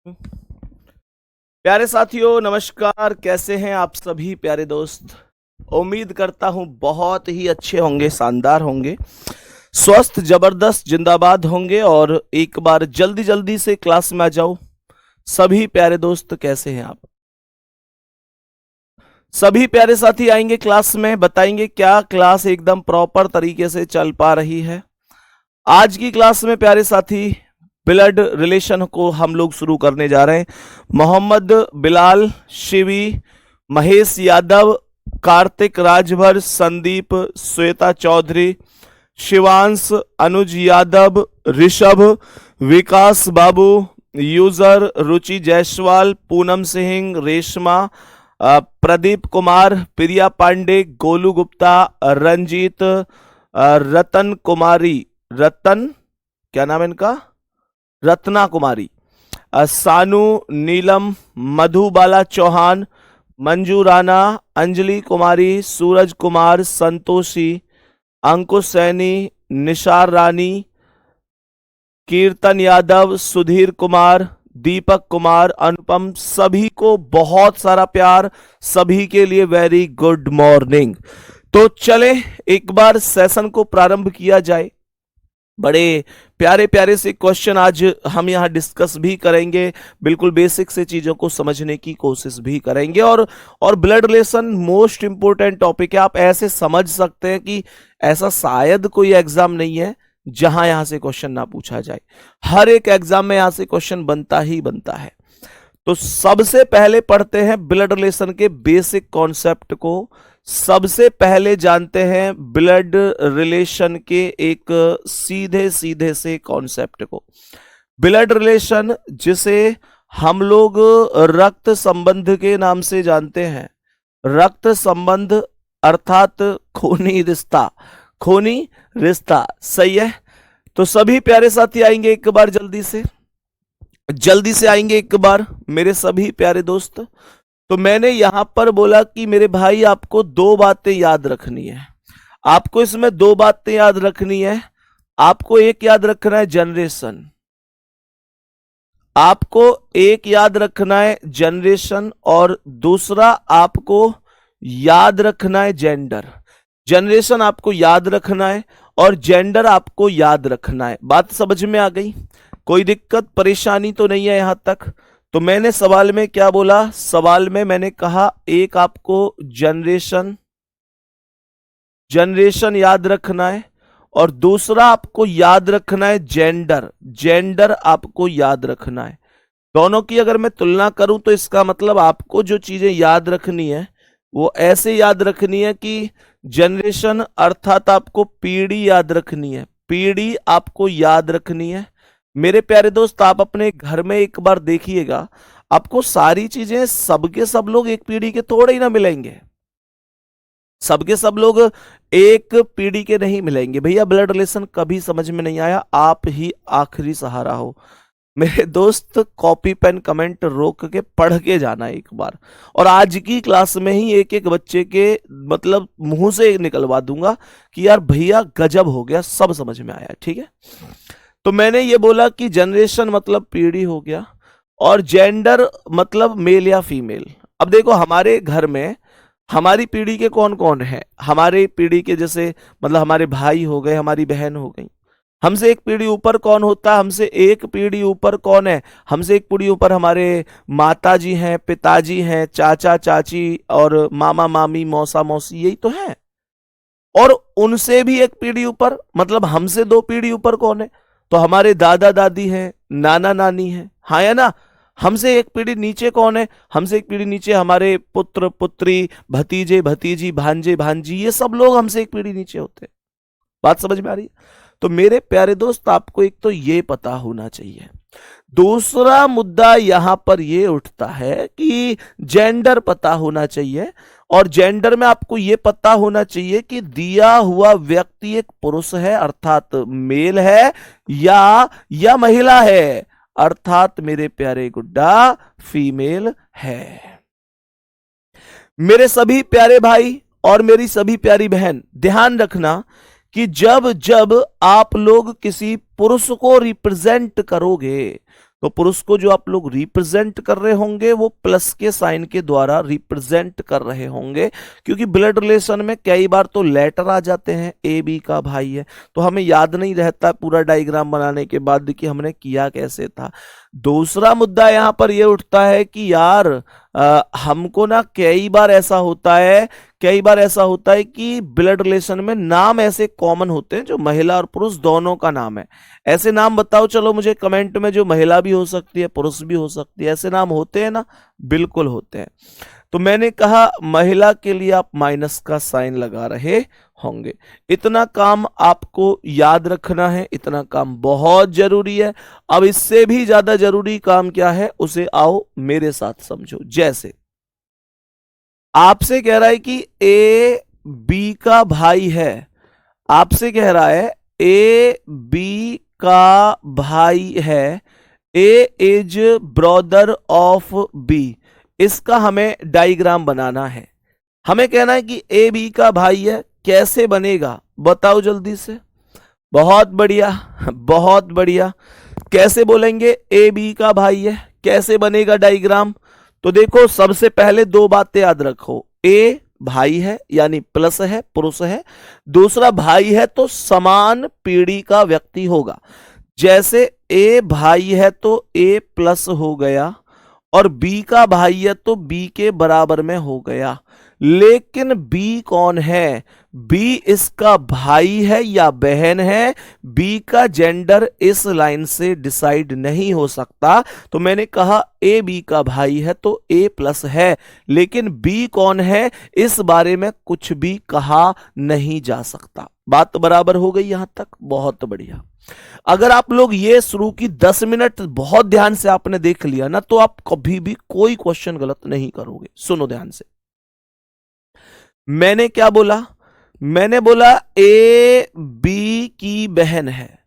प्यारे साथियों नमस्कार। कैसे हैं आप सभी प्यारे दोस्त। उम्मीद करता हूं बहुत ही अच्छे होंगे, शानदार होंगे, स्वस्थ जबरदस्त जिंदाबाद होंगे। और एक बार जल्दी जल्दी से क्लास में आ जाओ। सभी प्यारे दोस्त कैसे हैं आप? सभी प्यारे साथी आएंगे क्लास में, बताएंगे क्या क्लास एकदम प्रॉपर तरीके से चल पा रही है। आज की क्लास में प्यारे साथी ब्लड रिलेशन को हम लोग शुरू करने जा रहे हैं। मोहम्मद बिलाल, शिवी, महेश यादव, कार्तिक राजभर, संदीप, श्वेता चौधरी, शिवांश, अनुज यादव, ऋषभ, विकास बाबू, यूजर रुचि जायसवाल, पूनम सिंह, रेशमा, प्रदीप कुमार, प्रिया पांडे, गोलू गुप्ता, रंजीत, रतन कुमारी, रतन क्या नाम है इनका, रत्ना कुमारी, सानू, नीलम, मधुबाला चौहान, मंजू राणा, अंजलि कुमारी, सूरज कुमार, संतोषी, अंकुश सैनी, निशार रानी, कीर्तन यादव, सुधीर कुमार, दीपक कुमार, अनुपम, सभी को बहुत सारा प्यार। सभी के लिए वेरी गुड मॉर्निंग। तो चले एक बार सेशन को प्रारंभ किया जाए। बड़े प्यारे प्यारे से क्वेश्चन आज हम यहाँ डिस्कस भी करेंगे, बिल्कुल बेसिक से चीजों को समझने की कोशिश भी करेंगे। और blood relation most important topic है। आप ऐसे समझ सकते हैं कि ऐसा शायद कोई एग्जाम नहीं है जहां यहां से क्वेश्चन ना पूछा जाए। हर एक एग्जाम में यहां से क्वेश्चन बनता ही बनता है। तो सबसे पहले पढ़ते हैं ब्लड रिलेशन के बेसिक कॉन्सेप्ट को। सबसे पहले जानते हैं ब्लड रिलेशन के एक सीधे सीधे से कॉन्सेप्ट को। ब्लड रिलेशन जिसे हम लोग रक्त संबंध के नाम से जानते हैं। रक्त संबंध अर्थात खूनी रिश्ता, खूनी रिश्ता, सही है। तो सभी प्यारे साथी आएंगे एक बार जल्दी से आएंगे एक बार मेरे सभी प्यारे दोस्त। तो मैंने यहां पर बोला कि मेरे भाई आपको दो बातें याद रखनी है। आपको इसमें दो बातें याद रखनी है। आपको एक याद रखना है जनरेशन, आपको एक याद रखना है जनरेशन, और दूसरा आपको याद रखना है जेंडर। जनरेशन आपको याद रखना है और जेंडर आपको याद रखना है। बात समझ में आ गई? कोई दिक्कत परेशानी तो नहीं है यहां तक? तो मैंने सवाल में क्या बोला? सवाल में मैंने कहा एक आपको जनरेशन याद रखना है और दूसरा आपको याद रखना है जेंडर आपको याद रखना है। दोनों की अगर मैं तुलना करूं तो इसका मतलब आपको जो चीजें याद रखनी है वो ऐसे याद रखनी है कि जनरेशन अर्थात आपको पीढ़ी याद रखनी है, पीढ़ी आपको याद रखनी है। मेरे प्यारे दोस्त आप अपने घर में एक बार देखिएगा, आपको सारी चीजें सबके सब लोग एक पीढ़ी के थोड़े ही ना मिलेंगे। सबके सब लोग एक पीढ़ी के नहीं मिलेंगे। भैया ब्लड रिलेशन कभी समझ में नहीं आया, आप ही आखिरी सहारा हो। मेरे दोस्त कॉपी पेन कमेंट रोक के पढ़ के जाना एक बार, और आज की क्लास में ही एक एक बच्चे के मतलब मुंह से निकलवा दूंगा कि यार भैया गजब हो गया, सब समझ में आया। ठीक है, तो मैंने ये बोला कि जनरेशन मतलब पीढ़ी हो गया और जेंडर मतलब मेल या फीमेल। अब देखो हमारे घर में हमारी पीढ़ी के कौन कौन है। हमारे पीढ़ी के जैसे मतलब हमारे भाई हो गए, हमारी बहन हो गई। हमसे एक पीढ़ी ऊपर कौन होता है? हमसे एक पीढ़ी ऊपर कौन है? हमसे एक पीढ़ी ऊपर हमारे माता जी हैं, पिताजी हैं, चाचा चाची और मामा मामी, मौसा मौसी, यही तो है। और उनसे भी एक पीढ़ी ऊपर मतलब हमसे दो पीढ़ी ऊपर कौन है? तो हमारे दादा दादी हैं, नाना नानी हैं, हाँ या ना। हमसे एक पीढ़ी नीचे कौन है? हमसे एक पीढ़ी नीचे हमारे पुत्र पुत्री, भतीजे भतीजी, भांजे भांजी, ये सब लोग हमसे एक पीढ़ी नीचे होते हैं। बात समझ में आ रही है? तो मेरे प्यारे दोस्त आपको एक तो ये पता होना चाहिए। दूसरा मुद्दा यहां पर ये उठता है कि जेंडर पता होना चाहिए, और जेंडर में आपको ये पता होना चाहिए कि दिया हुआ व्यक्ति एक पुरुष है अर्थात मेल है या महिला है अर्थात मेरे प्यारे गुड्डा फीमेल है। मेरे सभी प्यारे भाई और मेरी सभी प्यारी बहन ध्यान रखना कि जब जब आप लोग किसी पुरुष को रिप्रेजेंट करोगे तो पुरुष को जो आप लोग रिप्रेजेंट कर रहे होंगे वो प्लस के साइन के द्वारा रिप्रेजेंट कर रहे होंगे, क्योंकि ब्लड रिलेशन में कई बार तो लेटर आ जाते हैं, ए बी का भाई है, तो हमें याद नहीं रहता पूरा डायग्राम बनाने के बाद कि हमने किया कैसे था। दूसरा मुद्दा यहां पर यह उठता है कि यार हमको ना कई बार ऐसा होता है कि ब्लड रिलेशन में नाम ऐसे कॉमन होते हैं जो महिला और पुरुष दोनों का नाम है। ऐसे नाम बताओ चलो मुझे कमेंट में, जो महिला भी हो सकती है पुरुष भी हो सकती है, ऐसे नाम होते हैं ना? बिल्कुल होते हैं। तो मैंने कहा महिला के लिए आप माइनस का साइन लगा रहे होंगे। इतना काम आपको याद रखना है, इतना काम बहुत जरूरी है। अब इससे भी ज्यादा जरूरी काम क्या है उसे आओ मेरे साथ समझो। जैसे आपसे कह रहा है कि ए बी का भाई है, आपसे कह रहा है ए बी का भाई है, A is brother of B. इसका हमें डायग्राम बनाना है। हमें कहना है कि ए बी का भाई है, कैसे बनेगा बताओ जल्दी से। बहुत बढ़िया, बहुत बढ़िया। कैसे बोलेंगे ए बी का भाई है, कैसे बनेगा डायग्राम? तो देखो सबसे पहले दो बातें याद रखो। ए भाई है यानी प्लस है, पुरुष है। दूसरा भाई है तो समान पीढ़ी का व्यक्ति होगा। जैसे ए भाई है तो ए प्लस हो गया, और बी का भाई है तो बी के बराबर में हो गया। लेकिन बी कौन है? बी इसका भाई है या बहन है? बी का जेंडर इस लाइन से डिसाइड नहीं हो सकता। तो मैंने कहा ए बी का भाई है तो ए प्लस है, लेकिन बी कौन है इस बारे में कुछ भी कहा नहीं जा सकता। बात बराबर हो गई यहां तक? बहुत बढ़िया। अगर आप लोग ये शुरू की 10 मिनट बहुत ध्यान से आपने देख लिया ना, तो आप कभी भी कोई क्वेश्चन गलत नहीं करोगे। सुनो ध्यान से, मैंने क्या बोला? मैंने बोला ए बी की बहन है।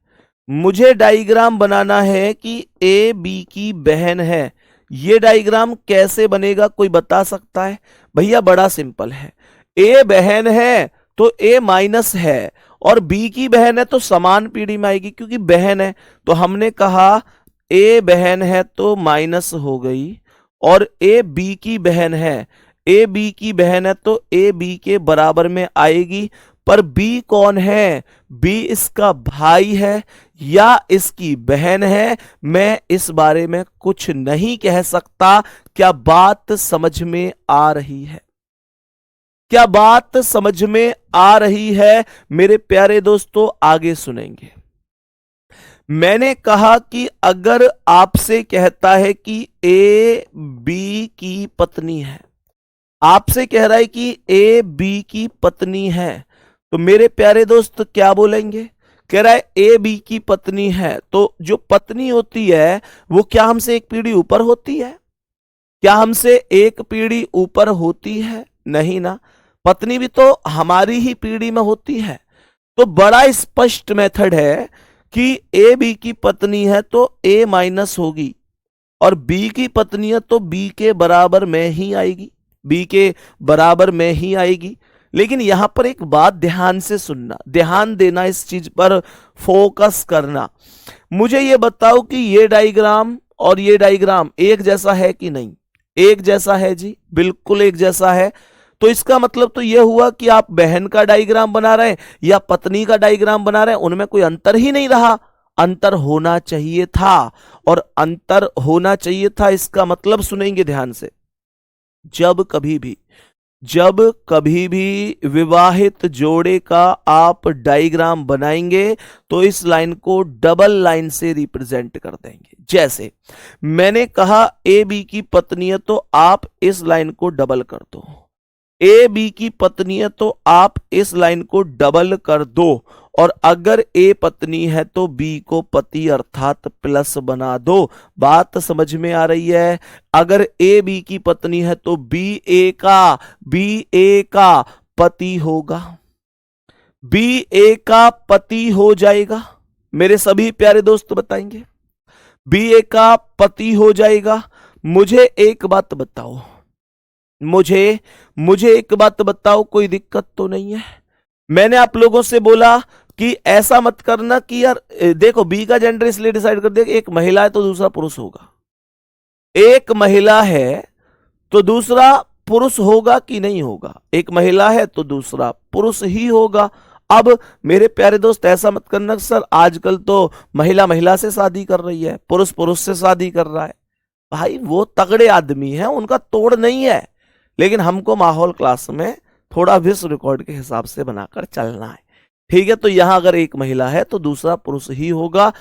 मुझे डायग्राम बनाना है कि ए बी की बहन है। ये डायग्राम कैसे बनेगा कोई बता सकता है? भैया बड़ा सिंपल है। ए बहन है तो ए माइनस है, और बी की बहन है तो समान पीढ़ी में आएगी, क्योंकि बहन है। तो हमने कहा ए बहन है तो माइनस हो गई, और ए बी की बहन है, ए बी की बहन है तो ए बी के बराबर में आएगी। पर बी कौन है? बी इसका भाई है या इसकी बहन है, मैं इस बारे में कुछ नहीं कह सकता। क्या बात समझ में आ रही है? क्या बात समझ में आ रही है मेरे प्यारे दोस्तों? आगे सुनेंगे। मैंने कहा कि अगर आपसे कहता है कि ए बी की पत्नी है, आपसे कह रहा है कि ए बी की पत्नी है, तो मेरे प्यारे दोस्त क्या बोलेंगे? कह रहा है ए बी की पत्नी है, तो जो पत्नी होती है वो क्या हमसे एक पीढ़ी ऊपर होती है? क्या हमसे एक पीढ़ी ऊपर होती है? नहीं ना। पत्नी भी तो हमारी ही पीढ़ी में होती है। तो बड़ा स्पष्ट मेथड है कि ए बी की पत्नी है तो ए माइनस होगी, और बी की पत्नी है तो बी के बराबर में ही आएगी, बी के बराबर में ही आएगी। लेकिन यहां पर एक बात ध्यान से सुनना, ध्यान देना, इस चीज पर फोकस करना। मुझे ये बताओ कि ये डायग्राम और ये डायग्राम एक जैसा है कि नहीं? एक जैसा है जी, बिल्कुल एक जैसा है। तो इसका मतलब तो यह हुआ कि आप बहन का डायग्राम बना रहे हैं या पत्नी का डायग्राम बना रहे हैं, उनमें कोई अंतर ही नहीं रहा। अंतर होना चाहिए था, और अंतर होना चाहिए था इसका मतलब सुनेंगे ध्यान से। जब कभी भी विवाहित जोड़े का आप डायग्राम बनाएंगे तो इस लाइन को डबल लाइन से रिप्रेजेंट कर देंगे। जैसे मैंने कहा ए बी की पत्नी है तो आप इस लाइन को डबल कर दो, ए बी की पत्नी है तो आप इस लाइन को डबल कर दो, और अगर ए पत्नी है तो बी को पति अर्थात प्लस बना दो। बात समझ में आ रही है? अगर ए बी की पत्नी है तो बी ए का पति होगा, बी ए का पति हो जाएगा। मेरे सभी प्यारे दोस्त बताएंगे, बी ए का पति हो जाएगा। मुझे एक बात बताओ, मुझे एक बात बताओ, कोई दिक्कत तो नहीं है? मैंने आप लोगों से बोला कि ऐसा मत करना कि यार देखो बी का जेंडर इसलिए डिसाइड कर दिया कि एक महिला है तो दूसरा पुरुष होगा, एक महिला है तो दूसरा पुरुष होगा कि नहीं होगा, एक महिला है तो दूसरा पुरुष ही होगा। अब मेरे प्यारे दोस्त ऐसा मत करना सर आजकल तो महिला महिला से शादी कर रही है, पुरुष पुरुष से शादी कर रहा है। भाई वो तगड़े आदमी हैं, उनका तोड़ नहीं है, लेकिन हमको माहौल क्लास में थोड़ा विश्व रिकॉर्ड के हिसाब से बनाकर चलना है। ठीक है, तो यहां अगर एक महिला है तो दूसरा पुरुष ही होगा।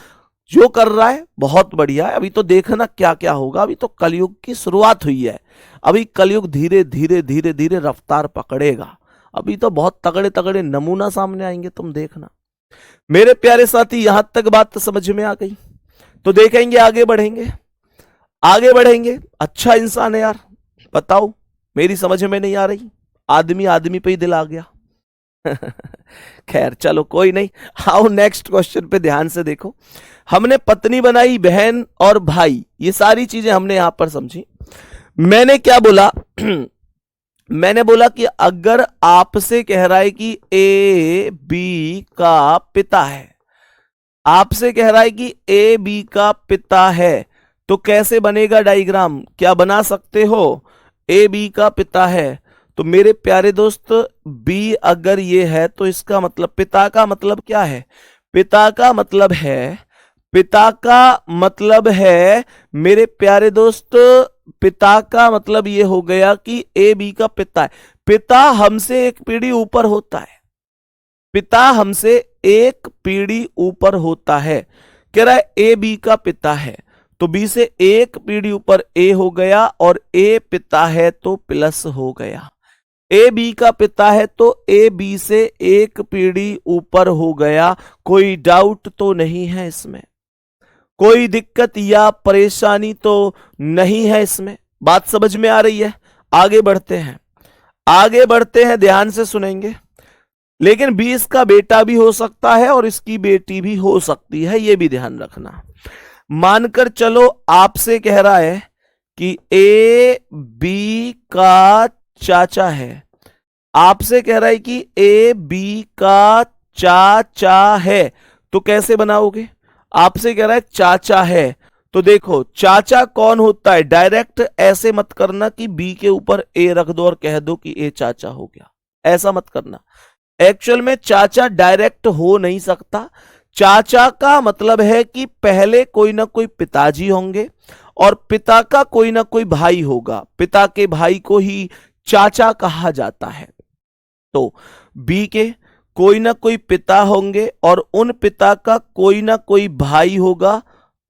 जो कर रहा है बहुत बढ़िया है, अभी तो देखना क्या क्या होगा, अभी तो कलयुग की शुरुआत हुई है, अभी कलयुग धीरे धीरे धीरे धीरे रफ्तार पकड़ेगा, अभी तो बहुत तगड़े तगड़े नमूना सामने आएंगे, तुम देखना। मेरे प्यारे साथी यहां तक बात समझ में आ गई, तो देखेंगे आगे बढ़ेंगे, आगे बढ़ेंगे। अच्छा इंसान है यार, बताओ मेरी समझ में नहीं आ रही, आदमी आदमी पे ही दिल आ गया। खैर चलो कोई नहीं, आओ नेक्स्ट क्वेश्चन पे ध्यान से देखो। हमने पत्नी बनाई, बहन और भाई, ये सारी चीजें हमने यहां पर समझी। मैंने क्या बोला मैंने बोला कि अगर आपसे कह रहा है कि ए बी का पिता है, आपसे कह रहा है कि ए बी का पिता है, तो कैसे बनेगा डायग्राम, क्या बना सकते हो? ए बी का पिता है तो मेरे प्यारे दोस्त बी अगर ये है तो इसका मतलब पिता का मतलब क्या है? पिता का मतलब है, पिता का मतलब है मेरे प्यारे दोस्त, पिता का मतलब ये हो गया कि ए बी का पिता है। पिता हमसे एक पीढ़ी ऊपर होता है, पिता हमसे एक पीढ़ी ऊपर होता है। कह रहा है ए बी का पिता है तो बी से एक पीढ़ी ऊपर ए हो गया, और ए पिता है तो प्लस हो गया। ए बी का पिता है तो ए बी से एक पीढ़ी ऊपर हो गया। कोई डाउट तो नहीं है इसमें, कोई दिक्कत या परेशानी तो नहीं है इसमें, बात समझ में आ रही है? आगे बढ़ते हैं, आगे बढ़ते हैं, ध्यान से सुनेंगे। लेकिन बी इसका बेटा भी हो सकता है और इसकी बेटी भी हो सकती है, यह भी ध्यान रखना। मानकर चलो आपसे कह रहा है कि ए बी का चाचा है, आपसे कह रहा है कि ए बी का चाचा है, तो कैसे बनाओगे? आपसे कह रहा है चाचा है, तो देखो चाचा कौन होता है, डायरेक्ट ऐसे मत करना कि बी के ऊपर ए रख दो और कह दो कि ए चाचा हो गया, ऐसा मत करना। एक्चुअल में चाचा डायरेक्ट हो नहीं सकता। चाचा का मतलब है कि पहले कोई ना कोई पिताजी होंगे और पिता का कोई ना कोई भाई होगा, पिता के भाई को ही चाचा कहा जाता है। तो बी के कोई ना कोई पिता होंगे और उन पिता का कोई ना कोई भाई होगा,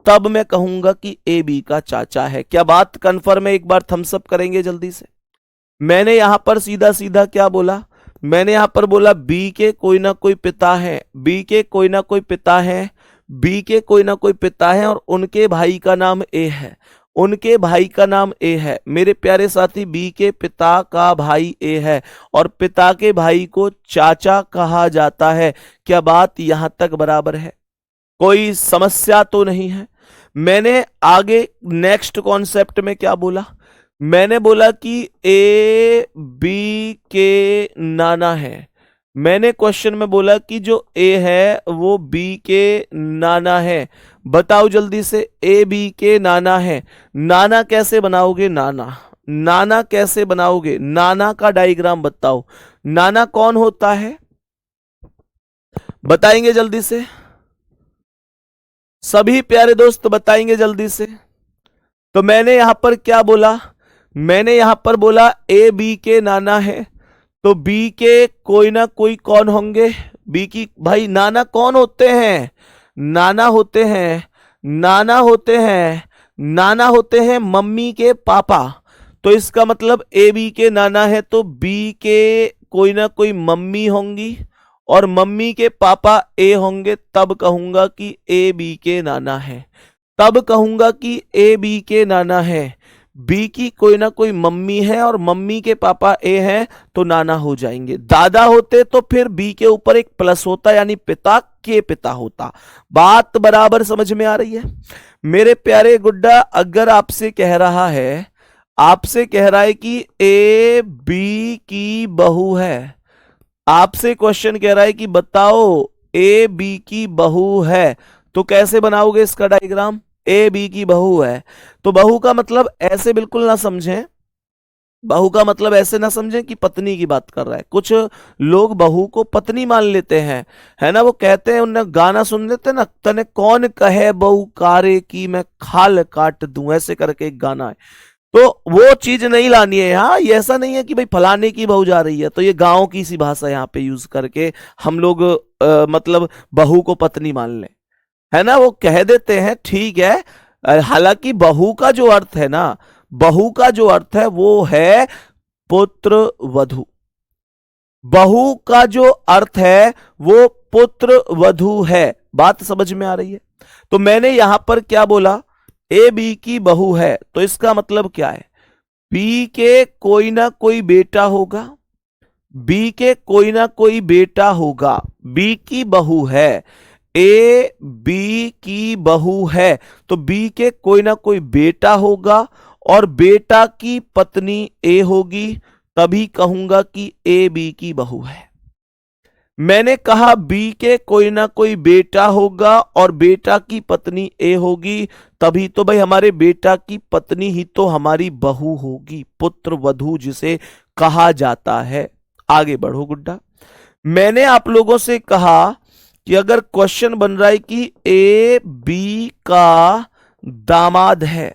तब मैं कहूंगा कि ए बी का चाचा है। क्या बात कंफर्म है? एक बार थम्स अप करेंगे जल्दी से। मैंने यहां पर सीधा सीधा क्या बोला? मैंने यहां पर बोला बी के कोई ना कोई पिता है, बी के कोई ना कोई पिता है, बी के कोई ना कोई पिता है और उनके भाई का नाम ए है, उनके भाई का नाम ए है। मेरे प्यारे साथी बी के पिता का भाई ए है और पिता के भाई को चाचा कहा जाता है। क्या बात यहां तक बराबर है? कोई समस्या तो नहीं है? मैंने आगे नेक्स्ट कॉन्सेप्ट में क्या बोला? मैंने बोला कि ए बी के नाना है। मैंने क्वेश्चन में बोला कि जो ए है वो बी के नाना है। बताओ जल्दी से, ए बी के नाना है, नाना कैसे बनाओगे? नाना कैसे बनाओगे? नाना का डायग्राम बताओ। नाना कौन होता है बताएंगे जल्दी से, सभी प्यारे दोस्त बताएंगे जल्दी से। तो मैंने यहां पर क्या बोला? मैंने यहां पर बोला ए बी के नाना है, तो बी के कोई ना कोई कौन होंगे? बी की भाई नाना कौन होते हैं? नाना होते हैं, नाना होते हैं, नाना होते हैं मम्मी के पापा। तो इसका मतलब ए बी के नाना है तो बी के कोई ना कोई मम्मी होंगी और मम्मी के पापा ए होंगे, तब कहूंगा कि ए बी के नाना है, तब कहूंगा कि ए बी के नाना है। बी की कोई ना कोई मम्मी है और मम्मी के पापा ए हैं तो नाना हो जाएंगे। दादा होते तो फिर बी के ऊपर एक प्लस होता, यानी पिता के पिता होता। बात बराबर समझ में आ रही है मेरे प्यारे गुड्डा? अगर आपसे कह रहा है, आपसे कह रहा है कि ए बी की बहू है, आपसे क्वेश्चन कह रहा है कि बताओ ए बी की बहू है, तो कैसे बनाओगे इसका डायग्राम? ए बी की बहू है, तो बहू का मतलब ऐसे बिल्कुल ना समझें, बहू का मतलब ऐसे ना समझें कि पत्नी की बात कर रहा है। कुछ लोग बहू को पत्नी मान लेते हैं, है ना, वो कहते हैं, उन्हें गाना सुन लेते हैं ना, तने कौन कहे बहू कारे की मैं खाल काट दूं, ऐसे करके एक गाना है। तो वो चीज नहीं लानी है यहाँ। ये ऐसा नहीं है कि भाई फलाने की बहू जा रही है, तो ये गांव की सी भाषा यहाँ पे यूज करके हम लोग मतलब बहू को पत्नी मान लें, है ना, वो कह देते हैं, ठीक है। हालांकि बहू का जो अर्थ है ना, बहू का जो अर्थ है वो है पुत्र वधू। बहू का जो अर्थ है वो पुत्र वधू है। बात समझ में आ रही है? तो मैंने यहां पर क्या बोला? ए बी की बहू है, तो इसका मतलब क्या है? बी के कोई ना कोई बेटा होगा, बी के कोई ना कोई बेटा होगा, बी की बहू है, ए बी की बहू है, तो बी के कोई ना कोई बेटा होगा और बेटा की पत्नी ए होगी, तभी कहूंगा कि ए बी की बहू है। मैंने कहा बी के कोई ना कोई बेटा होगा और बेटा की पत्नी ए होगी, तभी तो भाई हमारे बेटा की पत्नी ही तो हमारी बहू होगी, पुत्र वधू जिसे कहा जाता है। आगे बढ़ो गुड्डा। मैंने आप लोगों से कहा कि अगर क्वेश्चन बन रहा है कि ए बी का दामाद है,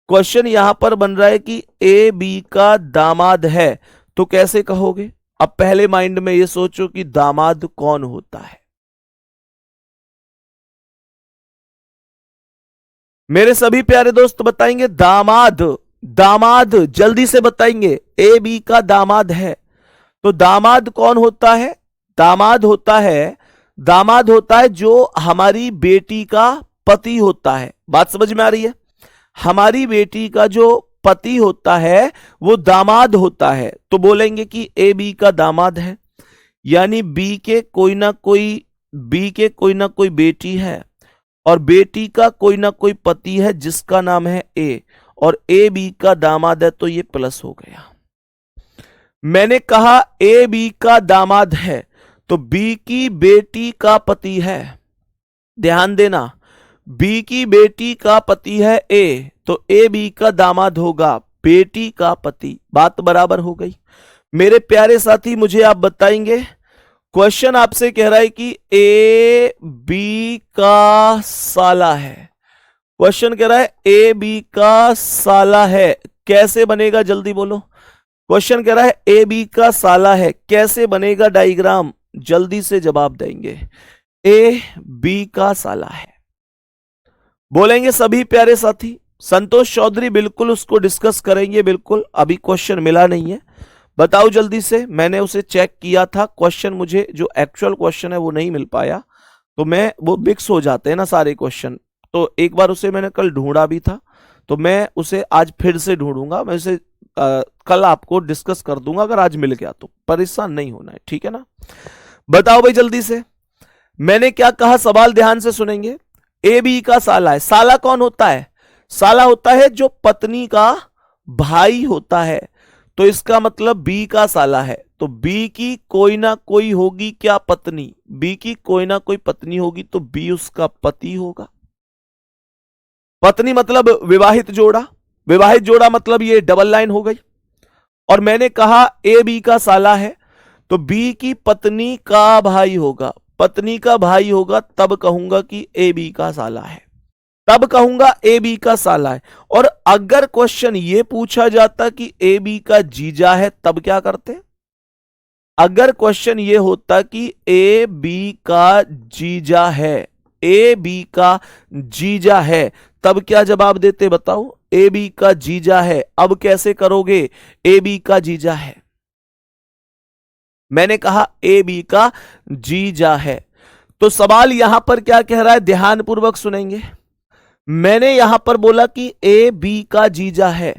क्वेश्चन यहां पर बन रहा है कि ए बी का दामाद है, तो कैसे कहोगे? अब पहले माइंड में ये सोचो कि दामाद कौन होता है। मेरे सभी प्यारे दोस्त बताएंगे दामाद, दामाद जल्दी से बताएंगे। ए बी का दामाद है, तो दामाद कौन होता है? दामाद होता है, दामाद होता है जो हमारी बेटी का पति होता है। बात समझ में आ रही है? हमारी बेटी का जो पति होता है वो दामाद होता है। तो बोलेंगे कि ए बी का दामाद है, यानी बी के कोई ना कोई बेटी है और बेटी का कोई ना कोई पति है जिसका नाम है ए, और ए बी का दामाद है, तो ये प्लस हो गया। मैंने कहा ए बी का दामाद है, तो बी की बेटी का पति है, ध्यान देना, बी की बेटी का पति है ए, तो ए बी का दामाद होगा बेटी का पति। बात बराबर हो गई। मेरे प्यारे साथी मुझे आप बताएंगे, क्वेश्चन आपसे कह रहा है कि ए बी का साला है, क्वेश्चन कह रहा है ए बी का साला है, कैसे बनेगा जल्दी बोलो। क्वेश्चन कह रहा है ए बी का साला है, कैसे बनेगा डायग्राम? जल्दी से जवाब देंगे। ए बी का साला है, बोलेंगे सभी प्यारे साथी। संतोष चौधरी बिल्कुल उसको डिस्कस करेंगे, बिल्कुल अभी क्वेश्चन मिला नहीं है, बताओ जल्दी से। मैंने उसे चेक किया था, क्वेश्चन मुझे जो एक्चुअल क्वेश्चन है वो नहीं मिल पाया, तो मैं वो मिक्स हो जाते हैं ना सारे क्वेश्चन, तो एक बार उसे मैंने कल ढूंढा भी था, तो मैं उसे आज फिर से ढूंढूंगा। मैं उसे कल आपको डिस्कस कर दूंगा, अगर आज मिल गया तो परेशान नहीं होना है, ठीक है ना। बताओ भाई जल्दी से, मैंने क्या कहा, सवाल ध्यान से सुनेंगे। ए बी का साला है, साला कौन होता है? साला होता है जो पत्नी का भाई होता है, तो इसका मतलब बी का साला है, तो बी की कोई ना कोई होगी क्या पत्नी, बी की कोई ना कोई पत्नी होगी, तो बी उसका पति होगा। पत्नी मतलब विवाहित जोड़ा, विवाहित जोड़ा मतलब ये डबल लाइन हो गई। और मैंने कहा ए बी का साला है, तो बी की पत्नी का भाई होगा, पत्नी का भाई होगा, तब कहूंगा कि ए बी का साला है, तब कहूंगा ए बी का साला है। और अगर क्वेश्चन ये पूछा जाता कि ए बी का जीजा है, तब क्या करते? अगर क्वेश्चन ये होता कि ए बी का जीजा है, ए बी का जीजा है, तब क्या जवाब देते बताओ? ए बी का जीजा है। अब कैसे करोगे? ए बी का जीजा है, मैंने कहा ए बी का जीजा है, तो सवाल यहां पर क्या कह रहा है, ध्यानपूर्वक सुनेंगे। मैंने यहां पर बोला कि ए बी का जीजा है,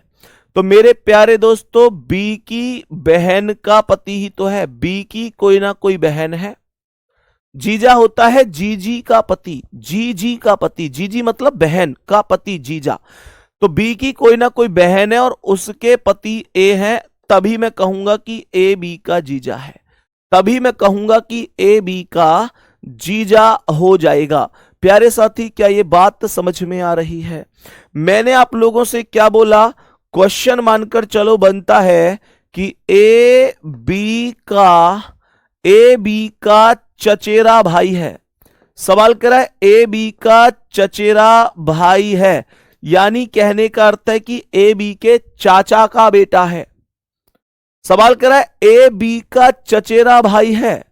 तो मेरे प्यारे दोस्तों बी की बहन का पति ही तो है, बी की कोई ना कोई बहन है। जीजा होता है जीजी का पति, जीजी का पति, जीजी मतलब बहन का पति जीजा, तो बी की कोई ना कोई बहन है और उसके पति ए है, तभी मैं कहूंगा कि ए बी का जीजा है, तभी मैं कहूंगा कि ए बी का जीजा हो जाएगा। प्यारे साथी, क्या ये बात समझ में आ रही है? मैंने आप लोगों से क्या बोला? क्वेश्चन मानकर चलो बनता है कि ए बी का चचेरा भाई है। सवाल करा है ए बी का चचेरा भाई है, यानी कहने का अर्थ है कि ए बी के चाचा का बेटा है। सवाल करा है ए बी का चचेरा भाई है,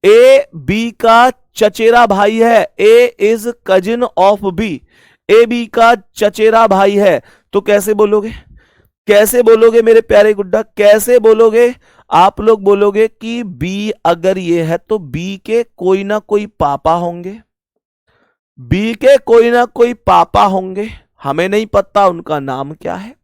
ए बी का चचेरा भाई है, A is cousin of B, A B का चचेरा भाई है। तो कैसे बोलोगे? कैसे बोलोगे मेरे प्यारे गुड्डा, कैसे बोलोगे? आप लोग बोलोगे कि बी अगर ये है तो बी के कोई ना कोई पापा होंगे, बी के कोई ना कोई पापा होंगे, हमें नहीं पता उनका नाम क्या है।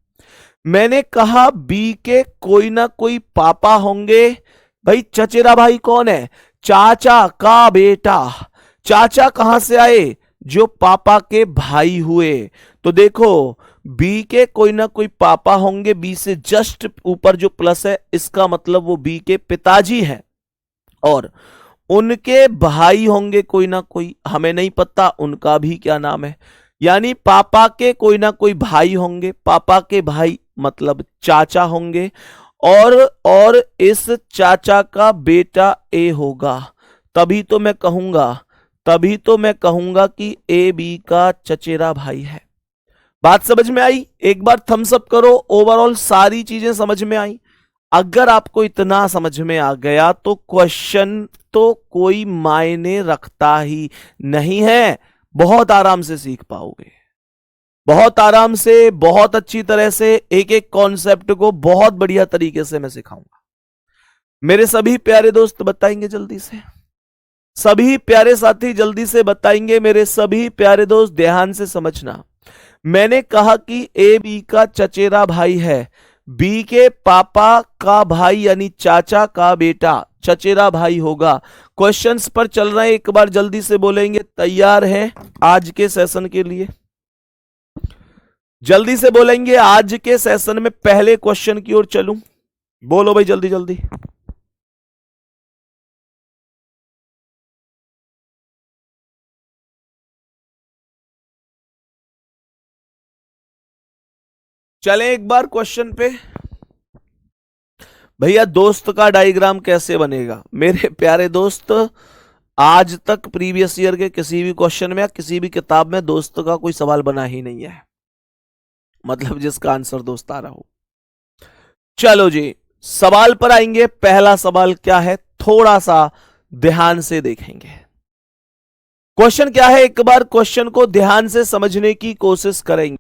मैंने कहा बी के कोई ना कोई पापा होंगे। भाई चचेरा भाई कौन है? चाचा का बेटा। चाचा कहां से आए? जो पापा के भाई हुए। तो देखो बी के कोई ना कोई पापा होंगे, बी से जस्ट ऊपर जो प्लस है इसका मतलब वो बी के पिताजी हैं, और उनके भाई होंगे कोई ना कोई, हमें नहीं पता उनका भी क्या नाम है। यानी पापा के कोई ना कोई भाई होंगे, पापा के भाई मतलब चाचा होंगे, और इस चाचा का बेटा ए होगा। तभी तो मैं कहूंगा कि ए बी का चचेरा भाई है। बात समझ में आई? एक बार थम्स अप करो। ओवरऑल सारी चीजें समझ में आई? अगर आपको इतना समझ में आ गया तो क्वेश्चन तो कोई मायने रखता ही नहीं है। बहुत आराम से सीख पाओगे, बहुत आराम से, बहुत अच्छी तरह से। एक एक कॉन्सेप्ट को बहुत बढ़िया तरीके से मैं सिखाऊंगा। मेरे सभी प्यारे दोस्त बताएंगे जल्दी से, सभी प्यारे साथी जल्दी से बताएंगे। मेरे सभी प्यारे दोस्त ध्यान से समझना। मैंने कहा कि ए बी का चचेरा भाई है, बी के पापा का भाई यानी चाचा का बेटा चचेरा भाई होगा। क्वेश्चंस पर चल रहे हैं, एक बार जल्दी से बोलेंगे। तैयार हैं आज के सेशन के लिए? जल्दी से बोलेंगे। आज के सेशन में पहले क्वेश्चन की ओर चलूं? बोलो भाई जल्दी जल्दी। चले एक बार क्वेश्चन पे। भैया दोस्त का डायग्राम कैसे बनेगा? मेरे प्यारे दोस्त, आज तक प्रीवियस ईयर के किसी भी क्वेश्चन में या किसी भी किताब में दोस्त का कोई सवाल बना ही नहीं है, मतलब जिसका आंसर दोस्त आ रहा हो। चलो जी सवाल पर आएंगे। पहला सवाल क्या है, थोड़ा सा ध्यान से देखेंगे। क्वेश्चन क्या है, एक बार क्वेश्चन को ध्यान से समझने की कोशिश करेंगे।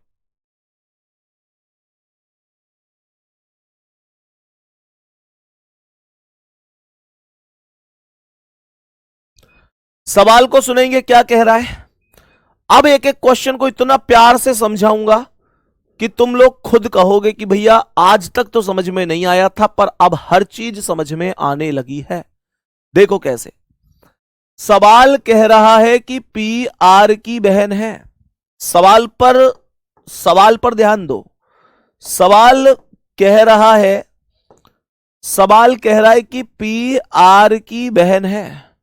सवाल को सुनेंगे क्या कह रहा है। अब एक एक क्वेश्चन को इतना प्यार से समझाऊंगा कि तुम लोग खुद कहोगे कि भैया आज तक तो समझ में नहीं आया था पर अब हर चीज समझ में आने लगी है। देखो कैसे। सवाल कह रहा है कि पी आर की बहन है। सवाल पर ध्यान दो। सवाल कह रहा है कि पी आर की बहन है।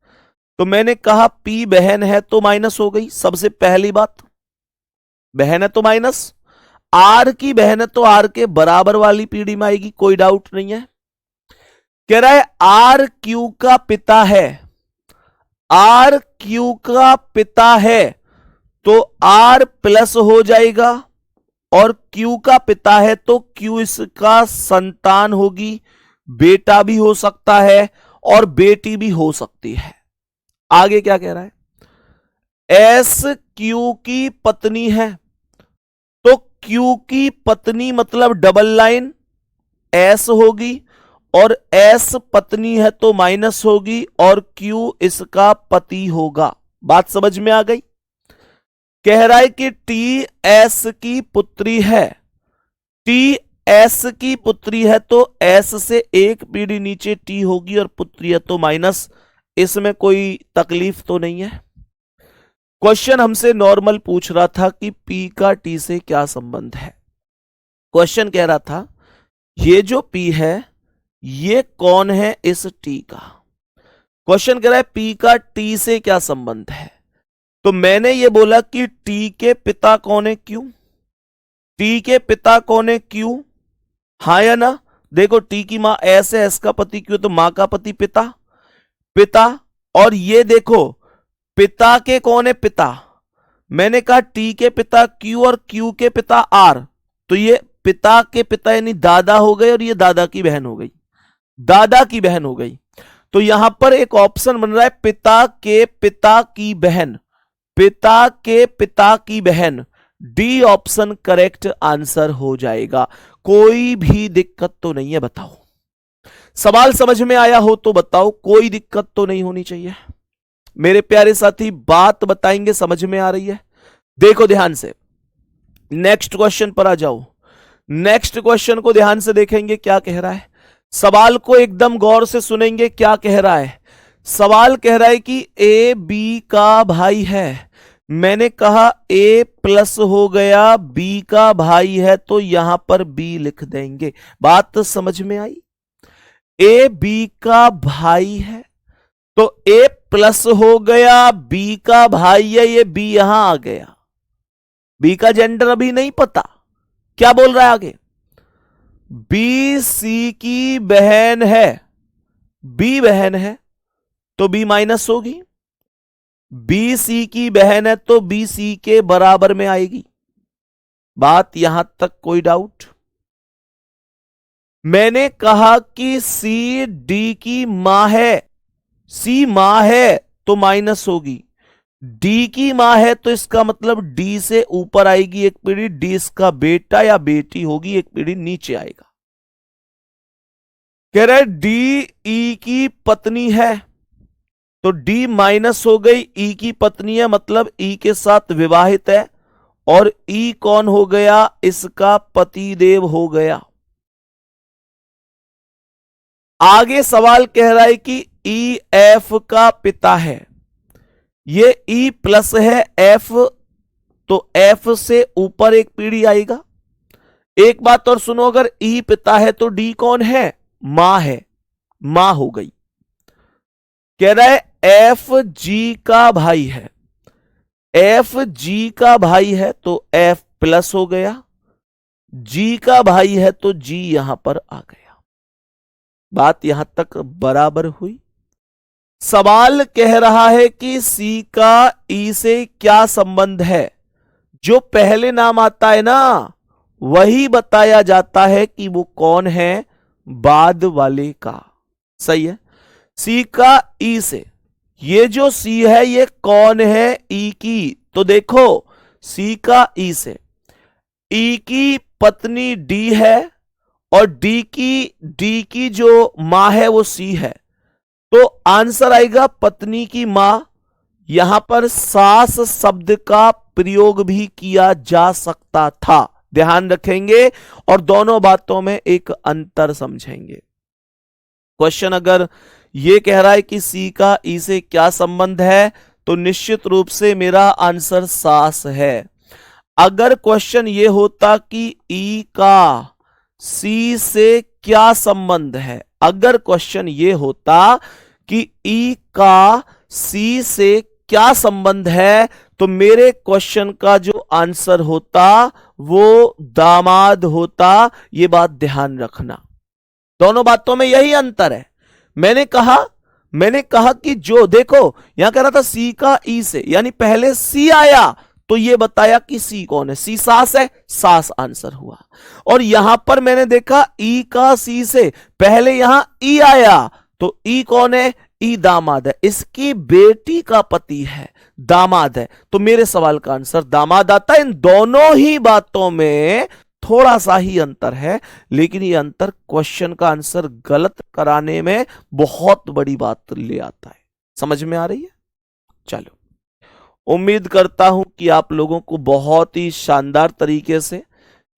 तो मैंने कहा पी बहन है तो माइनस हो गई, सबसे पहली बात। बहन है तो माइनस, आर की बहन है तो आर के बराबर वाली पीढ़ी में आएगी, कोई डाउट नहीं है। कह रहा है आर क्यू का पिता है, आर क्यू का पिता है तो आर प्लस हो जाएगा, और क्यू का पिता है तो क्यू इसका संतान होगी। बेटा भी हो सकता है और बेटी भी हो सकती है। आगे क्या कह रहा है, एस क्यू की पत्नी है तो क्यू की पत्नी मतलब डबल लाइन एस होगी, और एस पत्नी है तो माइनस होगी, और क्यू इसका पति होगा। बात समझ में आ गई। कह रहा है कि टी एस की पुत्री है, टी एस की पुत्री है तो एस से एक पीढ़ी नीचे टी होगी और पुत्री है तो माइनस। इसमें कोई तकलीफ तो नहीं है। क्वेश्चन हमसे नॉर्मल पूछ रहा था कि पी का टी से क्या संबंध है। क्वेश्चन कह रहा था ये जो पी है ये कौन है इस टी का। क्वेश्चन कह रहा है पी का टी से क्या संबंध है। तो मैंने ये बोला कि टी के पिता कौन है, क्यू। टी के पिता कौन है, क्यू, हाँ या ना। देखो टी की मां एस है, एस का पति क्यू, तो मां का पति पिता, पिता। और ये देखो पिता के कौन है, पिता। मैंने कहा टी के पिता क्यू और क्यू के पिता आर, तो ये पिता के पिता यानी दादा हो गए और ये दादा की बहन हो गई, दादा की बहन हो गई। तो यहां पर एक ऑप्शन बन रहा है पिता के पिता की बहन, पिता के पिता की बहन। डी ऑप्शन करेक्ट आंसर हो जाएगा। कोई भी दिक्कत तो नहीं है, बताओ। सवाल समझ में आया हो तो बताओ, कोई दिक्कत तो नहीं होनी चाहिए। मेरे प्यारे साथी बात बताएंगे, समझ में आ रही है। देखो ध्यान से, नेक्स्ट क्वेश्चन पर आ जाओ। नेक्स्ट क्वेश्चन को ध्यान से देखेंगे क्या कह रहा है। सवाल को एकदम गौर से सुनेंगे क्या कह रहा है। सवाल कह रहा है कि ए बी का भाई है। मैंने कहा ए प्लस हो गया, बी का भाई है, तो यहां पर बी लिख देंगे। बात तो समझ में आई। ए बी का भाई है तो ए प्लस हो गया, बी का भाई है, ये बी यहां आ गया। बी का जेंडर अभी नहीं पता, क्या बोल रहा है आगे। बी सी की बहन है, बी बहन है तो बी माइनस होगी। बी सी की बहन है तो बी सी के बराबर में आएगी। बात यहां तक कोई डाउट। मैंने कहा कि सी डी की मां है, सी मां है तो माइनस होगी। डी की मां है तो इसका मतलब डी से ऊपर आएगी एक पीढ़ी, डी इसका बेटा या बेटी होगी, एक पीढ़ी नीचे आएगा। कह रहा है डी ई की पत्नी है तो डी माइनस हो गई, ई की पत्नी है मतलब ई के साथ विवाहित है, और ई कौन हो गया, इसका पतिदेव हो गया। आगे सवाल कह रहा है कि ई एफ का पिता है। ये ई प्लस है एफ, तो एफ से ऊपर एक पीढ़ी आएगा। एक बात और सुनो, अगर ई पिता है तो डी कौन है, मां है, मां हो गई। कह रहा है एफ जी का भाई है, एफ जी का भाई है तो एफ प्लस हो गया, जी का भाई है तो जी यहां पर आ गया। बात यहां तक बराबर हुई। सवाल कह रहा है कि सी का ई से क्या संबंध है। जो पहले नाम आता है ना वही बताया जाता है कि वो कौन है बाद वाले का। सही है। सी का ई से, ये जो सी है ये कौन है, ई की। तो देखो सी का ई से, ई की पत्नी डी है और डी की जो मां है वो सी है, तो आंसर आएगा पत्नी की मां। यहां पर सास शब्द का प्रयोग भी किया जा सकता था, ध्यान रखेंगे, और दोनों बातों में एक अंतर समझेंगे। क्वेश्चन अगर यह कह रहा है कि सी का ई से क्या संबंध है तो निश्चित रूप से मेरा आंसर सास है। अगर क्वेश्चन ये होता कि ई का सी से क्या संबंध है, अगर क्वेश्चन ये होता कि ई का सी से क्या संबंध है, तो मेरे क्वेश्चन का जो आंसर होता वो दामाद होता। ये बात ध्यान रखना, दोनों बातों में यही अंतर है। मैंने कहा कि जो देखो यहां कह रहा था सी का ई से, यानी पहले सी आया तो ये बताया कि सी कौन है, सी सास है, सास आंसर हुआ। और यहां पर मैंने देखा ई का सी से, पहले यहां ई आया तो ई कौन है, ई दामाद है, इसकी बेटी का पति है, दामाद है, तो मेरे सवाल का आंसर दामाद आता है। इन दोनों ही बातों में थोड़ा सा ही अंतर है, लेकिन ये अंतर क्वेश्चन का आंसर गलत कराने में बहुत बड़ी बात ले आता है। समझ में आ रही है? चलो, उम्मीद करता हूं कि आप लोगों को बहुत ही शानदार तरीके से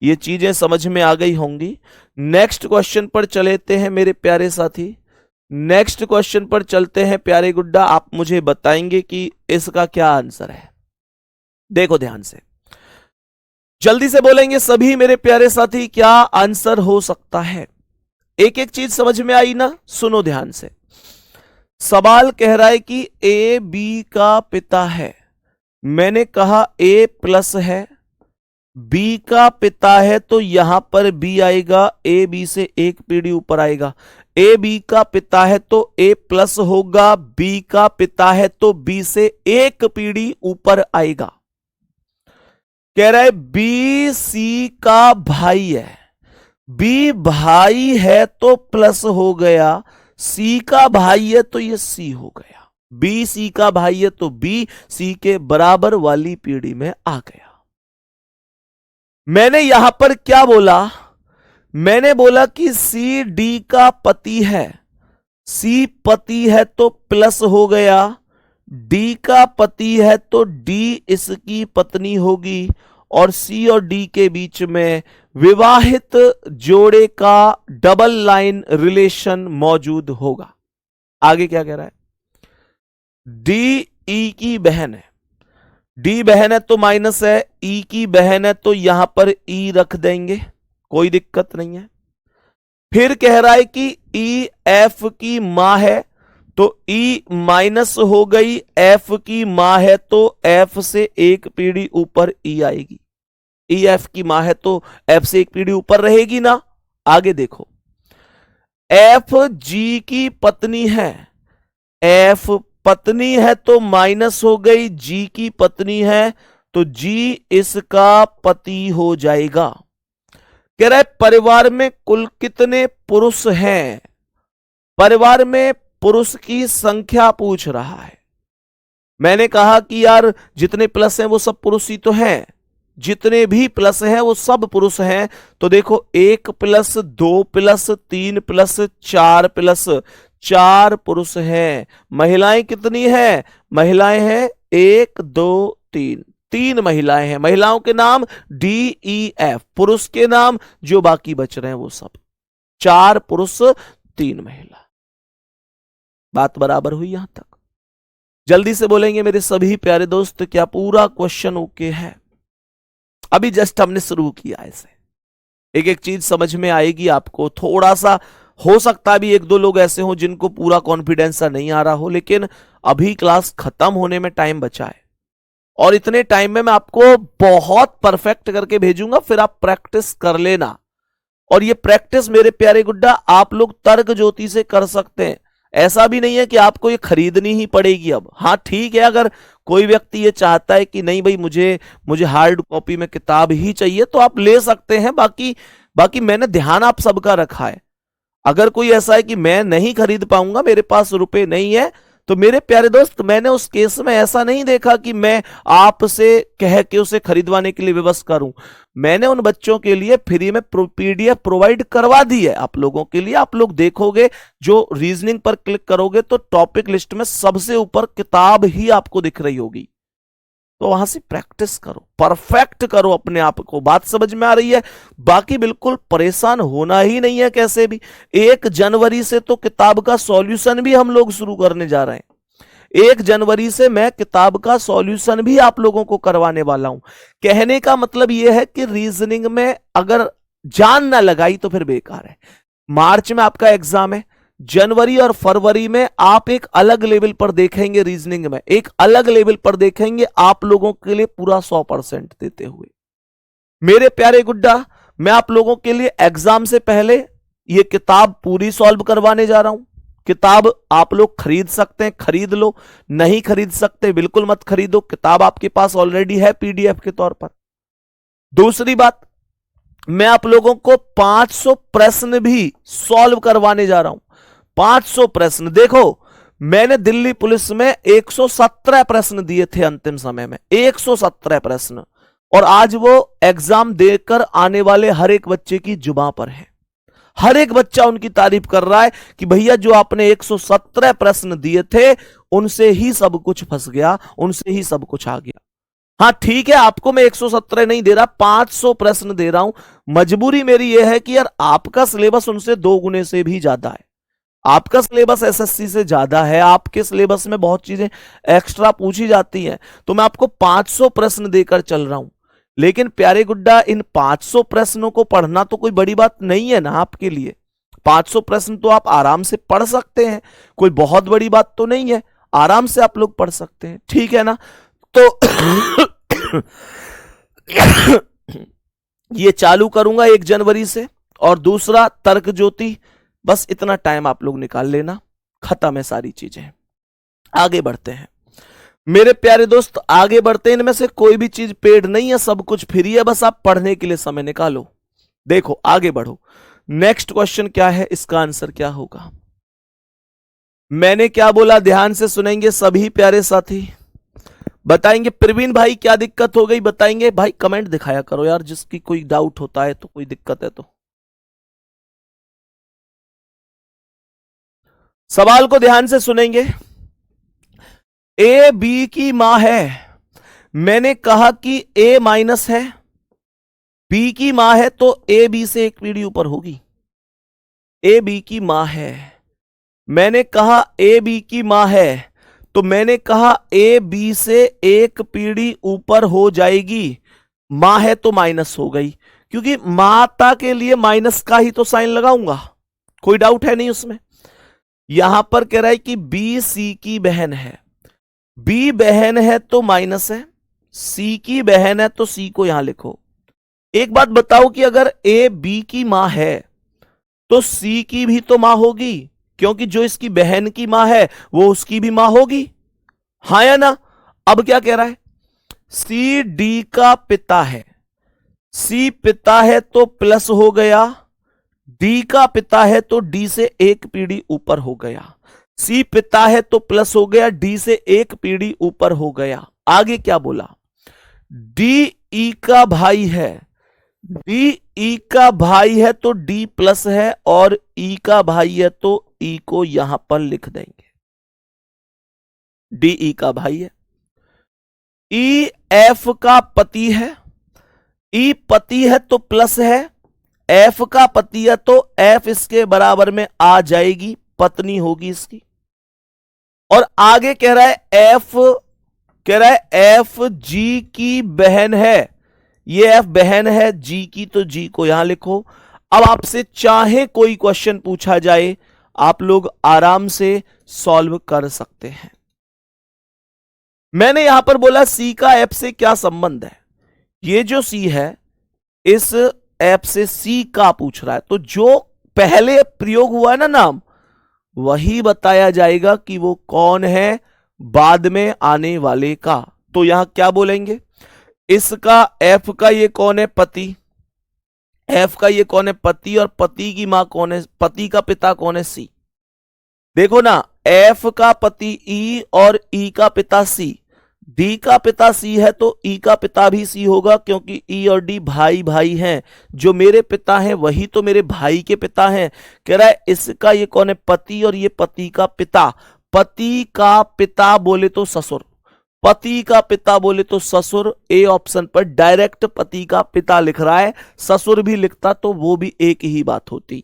ये चीजें समझ में आ गई होंगी। नेक्स्ट क्वेश्चन पर चलते हैं मेरे प्यारे साथी, नेक्स्ट क्वेश्चन पर चलते हैं प्यारे गुड्डा। आप मुझे बताएंगे कि इसका क्या आंसर है। देखो ध्यान से, जल्दी से बोलेंगे सभी मेरे प्यारे साथी, क्या आंसर हो सकता है। एक एक चीज समझ में आई ना, सुनो ध्यान से। सवाल कह रहा है कि ए बी का पिता है। मैंने कहा ए प्लस है, बी का पिता है तो यहां पर बी आएगा, ए बी से एक पीढ़ी ऊपर आएगा। ए बी का पिता है तो ए प्लस होगा, बी का पिता है तो बी से एक पीढ़ी ऊपर आएगा। कह रहा है बी सी का भाई है, बी भाई है तो प्लस हो गया, सी का भाई है तो ये सी हो गया। बी सी का भाई है तो बी सी के बराबर वाली पीढ़ी में आ गया। मैंने यहां पर क्या बोला? मैंने बोला कि सी डी का पति है, सी पति है तो प्लस हो गया, डी का पति है तो डी इसकी पत्नी होगी, और सी और डी के बीच में विवाहित जोड़े का डबल लाइन रिलेशन मौजूद होगा। आगे क्या कह रहा है? डी ई की बहन है, डी बहन है तो माइनस है, ई की बहन है तो यहां पर ई रख देंगे, कोई दिक्कत नहीं है। फिर कह रहा है कि ई एफ की मां है तो ई माइनस हो गई, एफ की मां है तो एफ से एक पीढ़ी ऊपर ई आएगी। ई एफ की मां है तो एफ से एक पीढ़ी ऊपर रहेगी ना। आगे देखो, एफ जी की पत्नी है, एफ पत्नी है तो माइनस हो गई, जी की पत्नी है तो जी इसका पति हो जाएगा। कह रहा है परिवार में कुल कितने पुरुष हैं? परिवार में पुरुष की संख्या पूछ रहा है। मैंने कहा कि यार जितने प्लस हैं वो सब पुरुष ही तो हैं, जितने भी प्लस हैं वो सब पुरुष हैं। तो देखो 1 प्लस 2 प्लस 3 प्लस 4 प्लस 4 पुरुष हैं। महिलाएं कितनी हैं? महिलाएं हैं 1 2 3, 3 महिलाएं हैं। महिलाओं के नाम डी ई एफ, पुरुष के नाम जो बाकी बच रहे हैं वो सब। 4 पुरुष 3 महिला। बात बराबर हुई यहां तक? जल्दी से बोलेंगे मेरे सभी प्यारे दोस्त, क्या पूरा क्वेश्चन ओके है? अभी जस्ट हमने शुरू किया ऐसे, एक एक चीज समझ में आएगी आपको। थोड़ा सा हो सकता भी 1-2 लोग ऐसे हो जिनको पूरा कॉन्फिडेंस नहीं आ रहा हो, लेकिन अभी क्लास खत्म होने में टाइम बचा है और इतने टाइम में मैं आपको बहुत परफेक्ट करके भेजूंगा, फिर आप प्रैक्टिस कर लेना। और ये प्रैक्टिस मेरे प्यारे गुड्डा आप लोग तर्क ज्योति से कर सकते हैं। ऐसा भी नहीं है कि आपको ये खरीदनी ही पड़ेगी अब। हाँ ठीक है, अगर कोई व्यक्ति ये चाहता है कि नहीं भाई मुझे हार्ड कॉपी में किताब ही चाहिए तो आप ले सकते हैं। बाकी मैंने ध्यान आप सबका रखा है। अगर कोई ऐसा है कि मैं नहीं खरीद पाऊंगा, मेरे पास रुपए नहीं है, तो मेरे प्यारे दोस्त मैंने उस केस में ऐसा नहीं देखा कि मैं आपसे कह के उसे खरीदवाने के लिए व्यवस्था करूं। मैंने उन बच्चों के लिए फ्री में पीडीएफ प्रोवाइड करवा दी है आप लोगों के लिए। आप लोग देखोगे, जो रीजनिंग पर क्लिक करोगे तो टॉपिक लिस्ट में सबसे ऊपर किताब ही आपको दिख रही होगी। तो वहां से प्रैक्टिस करो, परफेक्ट करो अपने आप को। बात समझ में आ रही है? बाकी बिल्कुल परेशान होना ही नहीं है कैसे भी। 1 जनवरी से तो किताब का सॉल्यूशन भी हम लोग शुरू करने जा रहे हैं। 1 जनवरी से मैं किताब का सॉल्यूशन भी आप लोगों को करवाने वाला हूं। कहने का मतलब यह है कि रीजनिंग में अगर जान ना लगाई तो फिर बेकार है। मार्च में आपका एग्जाम है, जनवरी और फरवरी में आप एक अलग लेवल पर देखेंगे, रीजनिंग में एक अलग लेवल पर देखेंगे आप लोगों के लिए पूरा 100% देते हुए। मेरे प्यारे गुड्डा, मैं आप लोगों के लिए एग्जाम से पहले ये किताब पूरी सॉल्व करवाने जा रहा हूं। किताब आप लोग खरीद सकते हैं, खरीद लो। नहीं खरीद सकते बिल्कुल मत खरीदो, किताब आपके पास ऑलरेडी है पीडीएफ के तौर पर। दूसरी बात, मैं आप लोगों को 500 प्रश्न भी सॉल्व करवाने जा रहा हूं। 500 प्रश्न। देखो मैंने दिल्ली पुलिस में 117 प्रश्न दिए थे अंतिम समय में, 117 प्रश्न, और आज वो एग्जाम देकर आने वाले हर एक बच्चे की जुबान पर है। हर एक बच्चा उनकी तारीफ कर रहा है कि भैया जो आपने 117 प्रश्न दिए थे उनसे ही सब कुछ फंस गया, उनसे ही सब कुछ आ गया। हाँ ठीक है, आपको मैं 117 नहीं दे रहा, 500 प्रश्न दे रहा हूं। मजबूरी मेरी यह है कि यार आपका सिलेबस उनसे 2 गुने से भी ज्यादा है। आपका सिलेबस एसएससी से ज्यादा है, आपके सिलेबस में बहुत चीजें एक्स्ट्रा पूछी जाती हैं, तो मैं आपको 500 प्रश्न देकर चल रहा हूं। लेकिन प्यारे गुड्डा, इन 500 प्रश्नों को पढ़ना तो कोई बड़ी बात नहीं है ना आपके लिए। 500 प्रश्न तो आप आराम से पढ़ सकते हैं, कोई बहुत बड़ी बात तो नहीं है, आराम से आप लोग पढ़ सकते हैं, ठीक है ना। तो ये चालू करूंगा 1 जनवरी से, और दूसरा तर्क ज्योति, बस इतना टाइम आप लोग निकाल लेना, खत्म है सारी चीजें। आगे बढ़ते हैं मेरे प्यारे दोस्त, आगे बढ़ते हैं। इनमें से कोई भी चीज पेड नहीं है, सब कुछ फ्री है, बस आप पढ़ने के लिए समय निकालो। देखो आगे बढ़ो, नेक्स्ट क्वेश्चन क्या है, इसका आंसर क्या होगा। मैंने क्या बोला, ध्यान से सुनेंगे सभी प्यारे साथी, बताएंगे। प्रवीण भाई क्या दिक्कत हो गई बताएंगे, भाई कमेंट दिखाया करो यार, जिसकी कोई डाउट होता है तो, कोई दिक्कत है तो। सवाल को ध्यान से सुनेंगे। ए बी की मां है, मैंने कहा कि ए माइनस है, बी की मां है तो ए बी से एक पीढ़ी ऊपर होगी। ए बी की मां है, मैंने कहा ए बी की मां है, तो मैंने कहा ए बी से एक पीढ़ी ऊपर हो जाएगी। मां है तो माइनस हो गई, क्योंकि माता के लिए माइनस का ही तो साइन लगाऊंगा, कोई डाउट है नहीं उसमें। यहां पर कह रहा है कि बी सी की बहन है, बी बहन है तो माइनस है, सी की बहन है तो सी को यहां लिखो। एक बात बताओ कि अगर ए बी की मां है तो सी की भी तो मां होगी, क्योंकि जो इसकी बहन की मां है वो उसकी भी मां होगी, हाँ या ना। अब क्या कह रहा है, सी डी का पिता है, सी पिता है तो प्लस हो गया, डी का पिता है तो डी से एक पीढ़ी ऊपर हो गया, सी पिता है तो प्लस हो गया, डी से एक पीढ़ी ऊपर हो गया। आगे क्या बोला, डी ई का भाई है, डी ई का भाई है तो डी प्लस है, और ई का भाई है तो ई को यहां पर लिख देंगे, डी ई का भाई है। ई एफ का पति है, ई पति है तो प्लस है, एफ का पति है तो एफ इसके बराबर में आ जाएगी, पत्नी होगी इसकी। और आगे कह रहा है एफ, कह रहा है एफ जी की बहन है, ये एफ बहन है जी की, तो जी को यहां लिखो। अब आपसे चाहे कोई क्वेश्चन पूछा जाए, आप लोग आराम से सॉल्व कर सकते हैं। मैंने यहां पर बोला सी का एफ से क्या संबंध है, ये जो सी है इस एफ से सी का पूछ रहा है, तो जो पहले प्रयोग हुआ है ना नाम, वही बताया जाएगा कि वो कौन है बाद में आने वाले का। तो यहां क्या बोलेंगे, इसका एफ का ये कौन है, पति, एफ का ये कौन है, पति, और पति की मां कौन है, पति का पिता कौन है, सी। देखो ना, एफ का पति ई और ई का पिता सी, डी का पिता सी है तो ई का पिता भी सी होगा, क्योंकि ई और डी भाई भाई हैं, जो मेरे पिता हैं वही तो मेरे भाई के पिता हैं। कह रहा है इसका ये कौन है, पति, और ये पति का पिता, पति का पिता बोले तो ससुर, पति का पिता बोले तो ससुर। ए ऑप्शन पर डायरेक्ट पति का पिता लिख रहा है, ससुर भी लिखता तो वो भी एक ही बात होती।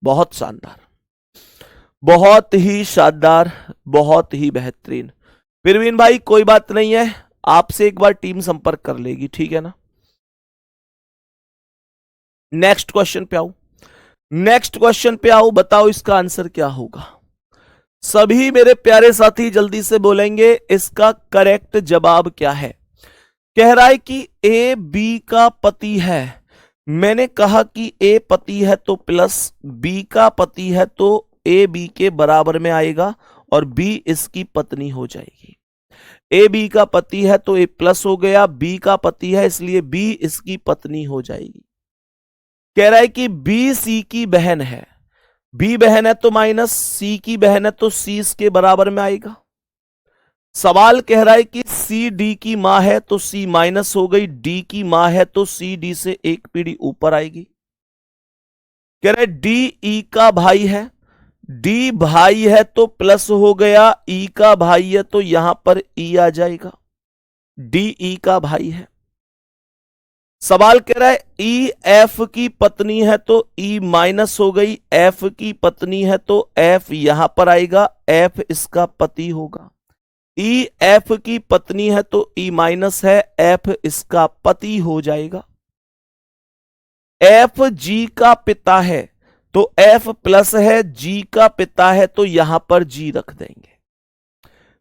बहुत शानदार, बहुत ही शानदार, बहुत ही बेहतरीन। प्रवीण भाई कोई बात नहीं है, आपसे एक बार टीम संपर्क कर लेगी, ठीक है ना। नेक्स्ट क्वेश्चन पे आओ, नेक्स्ट क्वेश्चन पे आओ, बताओ इसका आंसर क्या होगा। सभी मेरे प्यारे साथी जल्दी से बोलेंगे इसका करेक्ट जवाब क्या है। कह रहा है कि ए बी का पति है, मैंने कहा कि ए पति है तो प्लस, बी का पति है तो ए बी के बराबर में आएगा, और बी इसकी पत्नी हो जाएगी। ए बी का पति है तो ए प्लस हो गया, बी का पति है इसलिए बी इसकी पत्नी हो जाएगी। कह रहा है कि बी सी की बहन है, बी बहन है तो माइनस, सी की बहन है तो सी इसके बराबर में आएगा। सवाल कह रहा है कि सी डी की मां है तो सी माइनस हो गई, डी की मां है तो सी डी से एक पीढ़ी ऊपर आएगी। कह रहा है डी ई का भाई है, डी भाई है तो प्लस हो गया, ई का भाई है तो यहां पर ई आ जाएगा, डी ई का भाई है। सवाल कह रहा है ई एफ की पत्नी है तो ई माइनस हो गई, एफ की पत्नी है तो एफ यहां पर आएगा, एफ इसका पति होगा। ई एफ की पत्नी है तो ई माइनस है, एफ इसका पति हो जाएगा। एफ जी का पिता है, तो एफ प्लस है, जी का पिता है, तो यहां पर जी रख देंगे।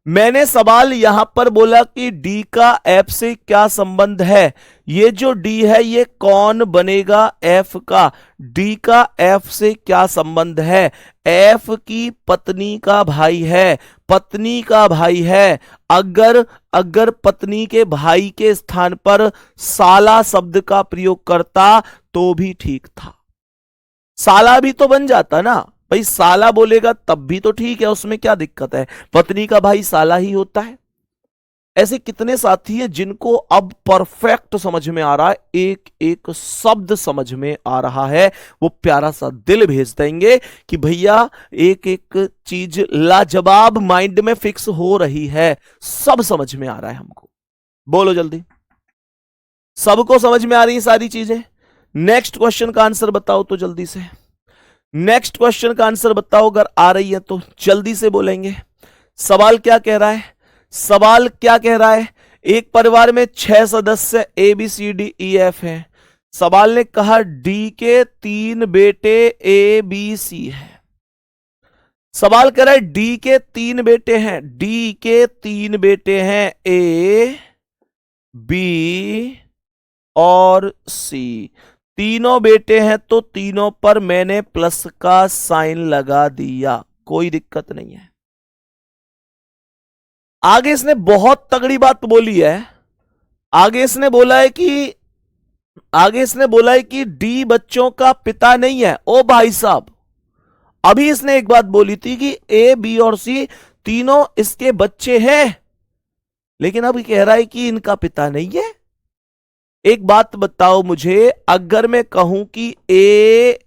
मैंने सवाल यहां पर बोला कि डी का एफ से क्या संबंध है। ये जो डी है ये कौन बनेगा एफ का। डी का एफ से क्या संबंध है। एफ की पत्नी का भाई है, पत्नी का भाई है। अगर पत्नी के भाई के स्थान पर साला शब्द का प्रयोग करता तो भी ठीक था। साला भी तो बन जाता ना भाई, साला बोलेगा तब भी तो ठीक है, उसमें क्या दिक्कत है, पत्नी का भाई साला ही होता है। ऐसे कितने साथी हैं जिनको अब परफेक्ट समझ में आ रहा है, एक एक शब्द समझ में आ रहा है, वो प्यारा सा दिल भेज देंगे कि भैया एक एक चीज लाजवाब माइंड में फिक्स हो रही है, सब समझ में आ रहा है हमको। बोलो जल्दी, सबको समझ में आ रही है सारी चीजें। नेक्स्ट क्वेश्चन का आंसर बताओ तो जल्दी से, नेक्स्ट क्वेश्चन का आंसर बताओ, अगर आ रही है तो जल्दी से बोलेंगे। सवाल क्या कह रहा है, सवाल क्या कह रहा है, एक परिवार में 6 सदस्य A B C D E F हैं। सवाल ने कहा डी के 3 बेटे ए बी सी हैं। सवाल कह रहा है डी के 3 बेटे हैं, डी के 3 बेटे हैं, ए बी और सी। तीनों बेटे हैं तो तीनों पर मैंने प्लस का साइन लगा दिया, कोई दिक्कत नहीं है। आगे इसने बहुत तगड़ी बात बोली है, आगे इसने बोला है कि डी बच्चों का पिता नहीं है। ओ भाई साहब, अभी इसने एक बात बोली थी कि ए बी और सी तीनों इसके बच्चे हैं, लेकिन अब कह रहा है कि इनका पिता नहीं है। एक बात बताओ मुझे, अगर मैं कहूं कि ए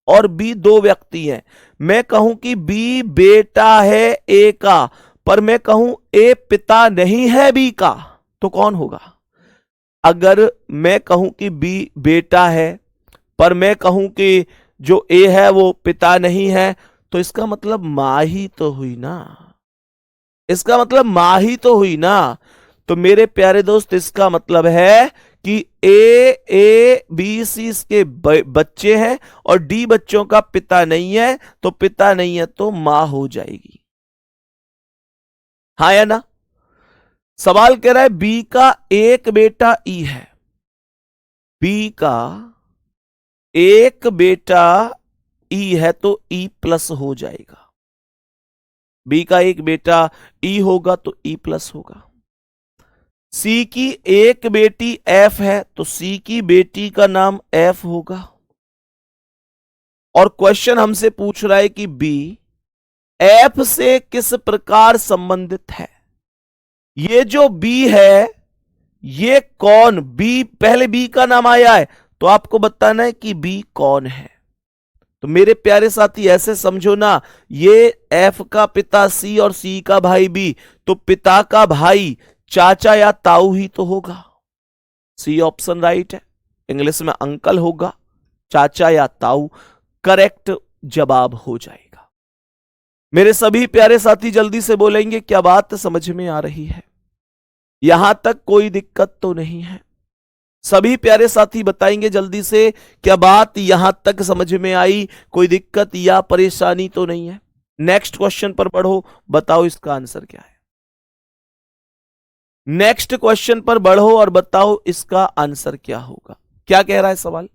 और बी 2 व्यक्ति हैं, मैं कहूं कि बी बेटा है ए का, पर मैं कहूं ए पिता नहीं है बी का, तो कौन होगा। अगर मैं कहूं कि बी बेटा है पर मैं कहूं कि जो ए है वो पिता नहीं है, तो इसका मतलब मां ही तो हुई ना, इसका मतलब मां ही तो हुई ना। तो मेरे प्यारे दोस्त, इसका मतलब है कि ए बी सी इसके बच्चे हैं और डी बच्चों का पिता नहीं है, तो पिता नहीं है तो मां हो जाएगी, हाँ या ना। सवाल कह रहा है बी का एक बेटा ई है, बी का एक बेटा ई है तो ई प्लस हो जाएगा। बी का एक बेटा ई होगा तो ई प्लस होगा। सी की एक बेटी एफ है तो सी की बेटी का नाम एफ होगा। और क्वेश्चन हमसे पूछ रहा है कि बी एफ से किस प्रकार संबंधित है। ये जो बी है ये कौन, बी पहले बी का नाम आया है तो आपको बताना है कि बी कौन है। तो मेरे प्यारे साथी ऐसे समझो ना, ये एफ का पिता सी और सी का भाई बी, तो पिता का भाई चाचा या ताऊ ही तो होगा। सी ऑप्शन राइट है, इंग्लिश में अंकल होगा, चाचा या ताऊ करेक्ट जवाब हो जाएगा। मेरे सभी प्यारे साथी जल्दी से बोलेंगे क्या बात समझ में आ रही है, यहां तक कोई दिक्कत तो नहीं है। सभी प्यारे साथी बताएंगे जल्दी से, क्या बात यहां तक समझ में आई, कोई दिक्कत या परेशानी तो नहीं है। नेक्स्ट क्वेश्चन पर बढ़ो, बताओ इसका आंसर क्या है। नेक्स्ट क्वेश्चन पर बढ़ो और बताओ इसका आंसर क्या होगा। क्या कह रहा है सवाल,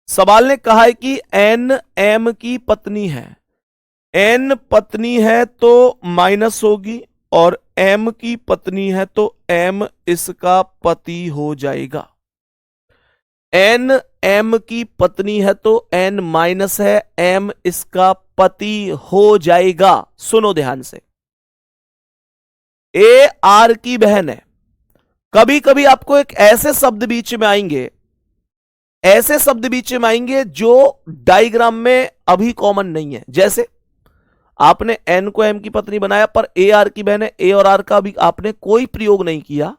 सवाल ने कहा है कि एन एम की पत्नी है, एन पत्नी है तो माइनस होगी और एम की पत्नी है तो एम इसका पति हो जाएगा। एन एम की पत्नी है तो एन माइनस है, एम इसका पति हो जाएगा। सुनो ध्यान से, ए आर की बहन है। कभी कभी आपको एक ऐसे शब्द बीच में आएंगे, ऐसे शब्द बीच में आएंगे जो डायग्राम में अभी कॉमन नहीं है। जैसे आपने एन को एम की पत्नी बनाया पर ए आर की बहन है, ए और आर का भी आपने कोई प्रयोग नहीं किया,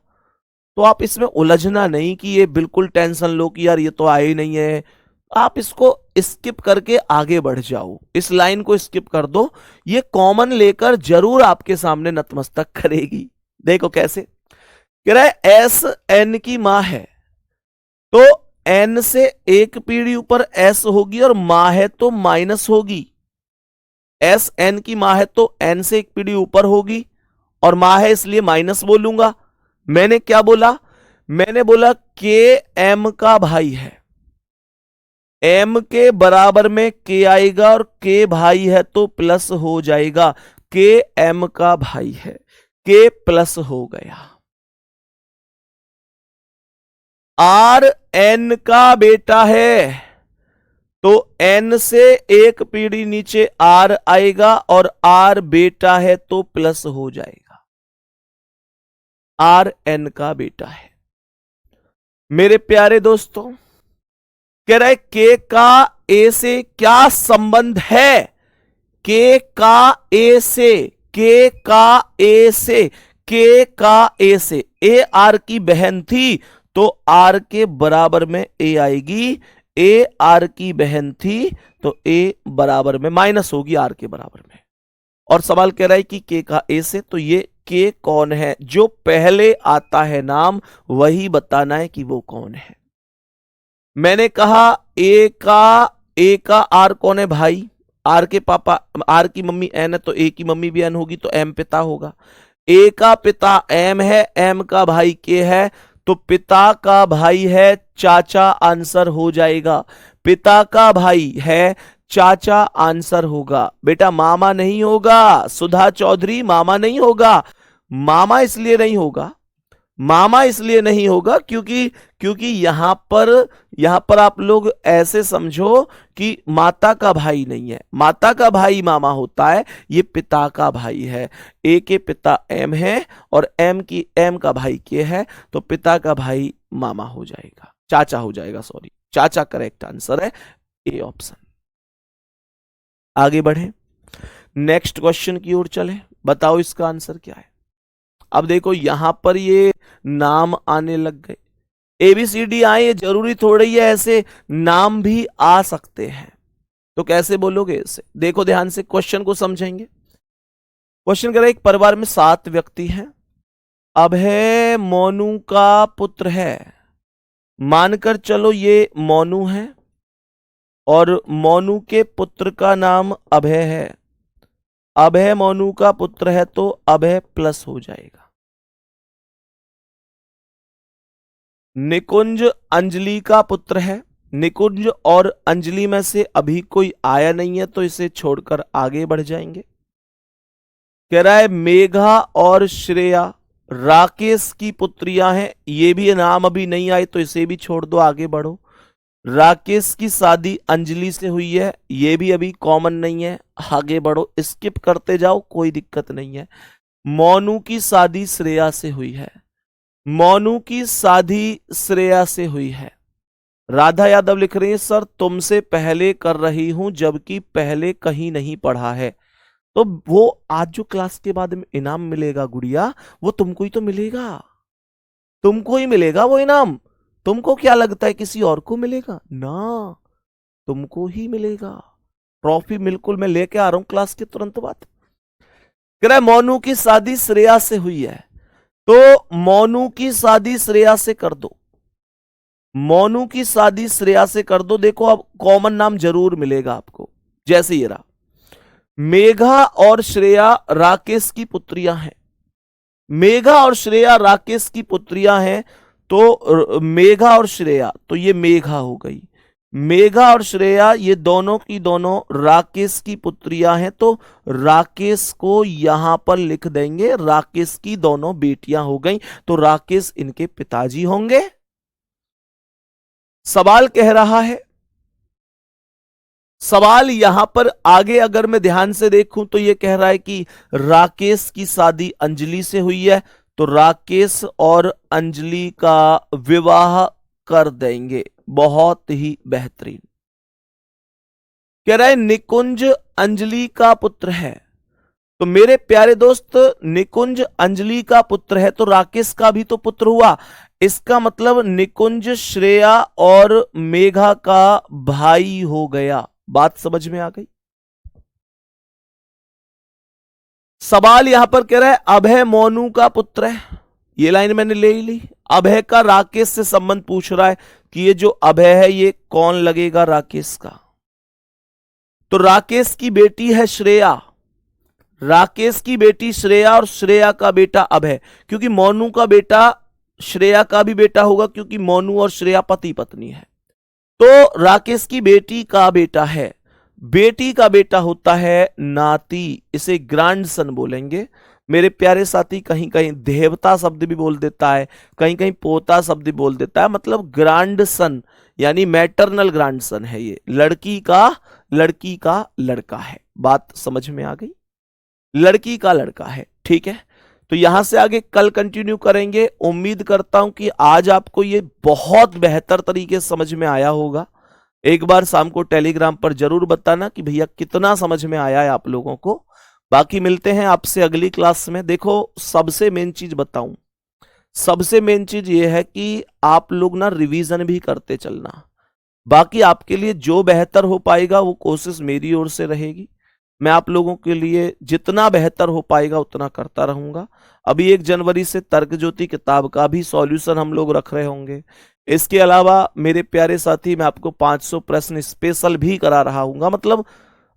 तो आप इसमें उलझना नहीं कि ये बिल्कुल टेंशन लो कि यार ये तो आया ही नहीं है। आप इसको स्किप करके आगे बढ़ जाओ, इस लाइन को स्किप कर दो, ये कॉमन लेकर जरूर आपके सामने नतमस्तक करेगी। देखो कैसे कह रहा है, एस एन की मां है तो एन से एक पीढ़ी ऊपर एस होगी और माँ है तो माइनस होगी। एस एन की माँ है तो एन से एक पीढ़ी ऊपर होगी और माँ है इसलिए माइनस बोलूंगा। मैंने क्या बोला? मैंने बोला के एम का भाई है, एम के बराबर में के आएगा और के भाई है तो प्लस हो जाएगा। के एम का भाई है, के प्लस हो गया। आर एन का बेटा है तो एन से एक पीढ़ी नीचे आर आएगा और आर बेटा है तो प्लस हो जाएगा। आर एन का बेटा है। मेरे प्यारे दोस्तों, कह रहा है के का ए से क्या संबंध है? के का ए से, के का ए से, के का ए से। ए आर की बहन थी तो आर के बराबर में ए आएगी। ए आर की बहन थी तो ए बराबर में माइनस होगी आर के बराबर में। और सवाल कह रहा है कि के का ए से, तो ये के कौन है? जो पहले आता है नाम वही बताना है कि वो कौन है। मैंने कहा ए का आर कौन है भाई? आर के पापा, आर की मम्मी एन है तो ए की मम्मी भी एन होगी तो एम पिता होगा। ए का पिता एम है, एम का भाई के है तो पिता का भाई है चाचा, आंसर हो जाएगा। पिता का भाई है चाचा, आंसर होगा। बेटा मामा नहीं होगा, सुधा चौधरी मामा नहीं होगा। मामा इसलिए नहीं होगा, मामा इसलिए नहीं होगा क्योंकि यहां पर आप लोग ऐसे समझो कि माता का भाई नहीं है। माता का भाई मामा होता है, ये पिता का भाई है। ए के पिता एम है और एम का भाई के है तो पिता का भाई मामा हो जाएगा, चाचा हो जाएगा, सॉरी चाचा करेक्ट आंसर है, ए ऑप्शन। आगे बढ़े, नेक्स्ट क्वेश्चन की ओर चले। बताओ इसका आंसर क्या है? अब देखो यहां पर ये नाम आने लग गए। एबीसीडी आए, ये जरूरी थोड़ी है, ऐसे नाम भी आ सकते हैं। तो कैसे बोलोगे इसे? देखो ध्यान से क्वेश्चन को समझेंगे। क्वेश्चन कह रहा है एक परिवार में 7 व्यक्ति हैं। अभय मोनू का पुत्र है। मानकर चलो ये मोनू है और मोनू के पुत्र का नाम अभय है। अभय मोनू का पुत्र है तो अभय प्लस हो जाएगा। निकुंज अंजलि का पुत्र है। निकुंज और अंजलि में से अभी कोई आया नहीं है तो इसे छोड़कर आगे बढ़ जाएंगे। कह रहा है मेघा और श्रेया राकेश की पुत्रियां हैं। ये भी नाम अभी नहीं आए तो इसे भी छोड़ दो, आगे बढ़ो। राकेश की शादी अंजलि से हुई है, ये भी अभी कॉमन नहीं है, आगे बढ़ो, स्किप करते जाओ, कोई दिक्कत नहीं है। मोनू की शादी श्रेया से हुई है। मोनू की शादी श्रेया से हुई है। राधा यादव लिख रही है सर तुमसे पहले कर रही हूं जबकि पहले कहीं नहीं पढ़ा है। तो वो आज जो क्लास के बाद में इनाम मिलेगा गुड़िया, वो तुमको ही तो मिलेगा, तुमको ही मिलेगा वो इनाम। तुमको क्या लगता है किसी और को मिलेगा? ना, तुमको ही मिलेगा। ट्रॉफी बिल्कुल मैं लेके आ रहा हूं क्लास के तुरंत बाद। कह रहा है मोनू की शादी श्रेया से हुई है तो मोनू की शादी श्रेया से कर दो। मोनू की शादी श्रेया से कर दो। देखो अब कॉमन नाम जरूर मिलेगा आपको। जैसे ये रहा, मेघा और श्रेया राकेश की पुत्रियां हैं। मेघा और श्रेया राकेश की पुत्रियां हैं तो मेघा और श्रेया, तो ये मेघा हो गई। मेघा और श्रेया ये दोनों की दोनों राकेश की पुत्रियां हैं तो राकेश को यहां पर लिख देंगे। राकेश की दोनों बेटियां हो गई तो राकेश इनके पिताजी होंगे। सवाल कह रहा है, सवाल यहां पर आगे अगर मैं ध्यान से देखूं तो यह कह रहा है कि राकेश की शादी अंजलि से हुई है तो राकेश और अंजलि का विवाह कर देंगे। बहुत ही बेहतरीन। कह रहा है निकुंज अंजलि का पुत्र है। तो मेरे प्यारे दोस्त निकुंज अंजलि का पुत्र है तो राकेश का भी तो पुत्र हुआ। इसका मतलब निकुंज श्रेया और मेघा का भाई हो गया। बात समझ में आ गई? सवाल यहां पर कह रहा है अभय मोनू का पुत्र है। ये लाइन मैंने ले ही ली। अभय का राकेश से संबंध पूछ रहा है कि ये जो अभय है ये कौन लगेगा राकेश का। तो राकेश की बेटी है श्रेया, राकेश की बेटी श्रेया और श्रेया का बेटा अभय, क्योंकि मोनू का बेटा श्रेया का भी बेटा होगा, क्योंकि मोनू और श्रेया पति पत्नी है। तो राकेश की बेटी का बेटा है, बेटी का बेटा होता है नाती, इसे ग्रैंडसन बोलेंगे। मेरे प्यारे साथी कहीं कहीं देवता शब्द भी बोल देता है, कहीं कहीं पोता शब्द भी बोल देता है, मतलब ग्रैंडसन यानी मैटरनल ग्रैंडसन है ये, लड़की का लड़का है। बात समझ में आ गई, लड़की का लड़का है, ठीक है। तो यहां से आगे कल कंटिन्यू करेंगे। उम्मीद करता हूं कि आज आपको ये बहुत बेहतर तरीके से समझ में आया होगा। एक बार शाम को टेलीग्राम पर जरूर बताना कि भैया कितना समझ में आया है आप लोगों को। बाकी मिलते हैं आपसे अगली क्लास में। देखो सबसे मेन चीज बताऊं, सबसे मेन चीज ये है कि आप लोग ना रिवीजन भी करते चलना। बाकी आपके लिए जो बेहतर हो पाएगा वो कोशिश मेरी ओर से रहेगी। मैं आप लोगों के लिए जितना बेहतर हो पाएगा उतना करता रहूंगा। अभी 1 जनवरी से तर्क ज्योति किताब का भी सॉल्यूशन हम लोग रख रहे होंगे। इसके अलावा मेरे प्यारे साथी मैं आपको 500 प्रश्न स्पेशल भी करा रहा हूंगा। मतलब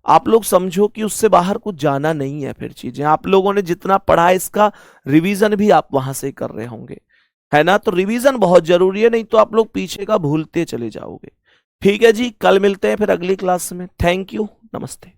आप लोग समझो कि उससे बाहर कुछ जाना नहीं है। फिर चीजें आप लोगों ने जितना पढ़ा है इसका रिवीजन भी आप वहां से कर रहे होंगे, है ना। तो रिवीजन बहुत जरूरी है, नहीं तो आप लोग पीछे का भूलते चले जाओगे। ठीक है जी, कल मिलते हैं फिर अगली क्लास में। थैंक यू, नमस्ते।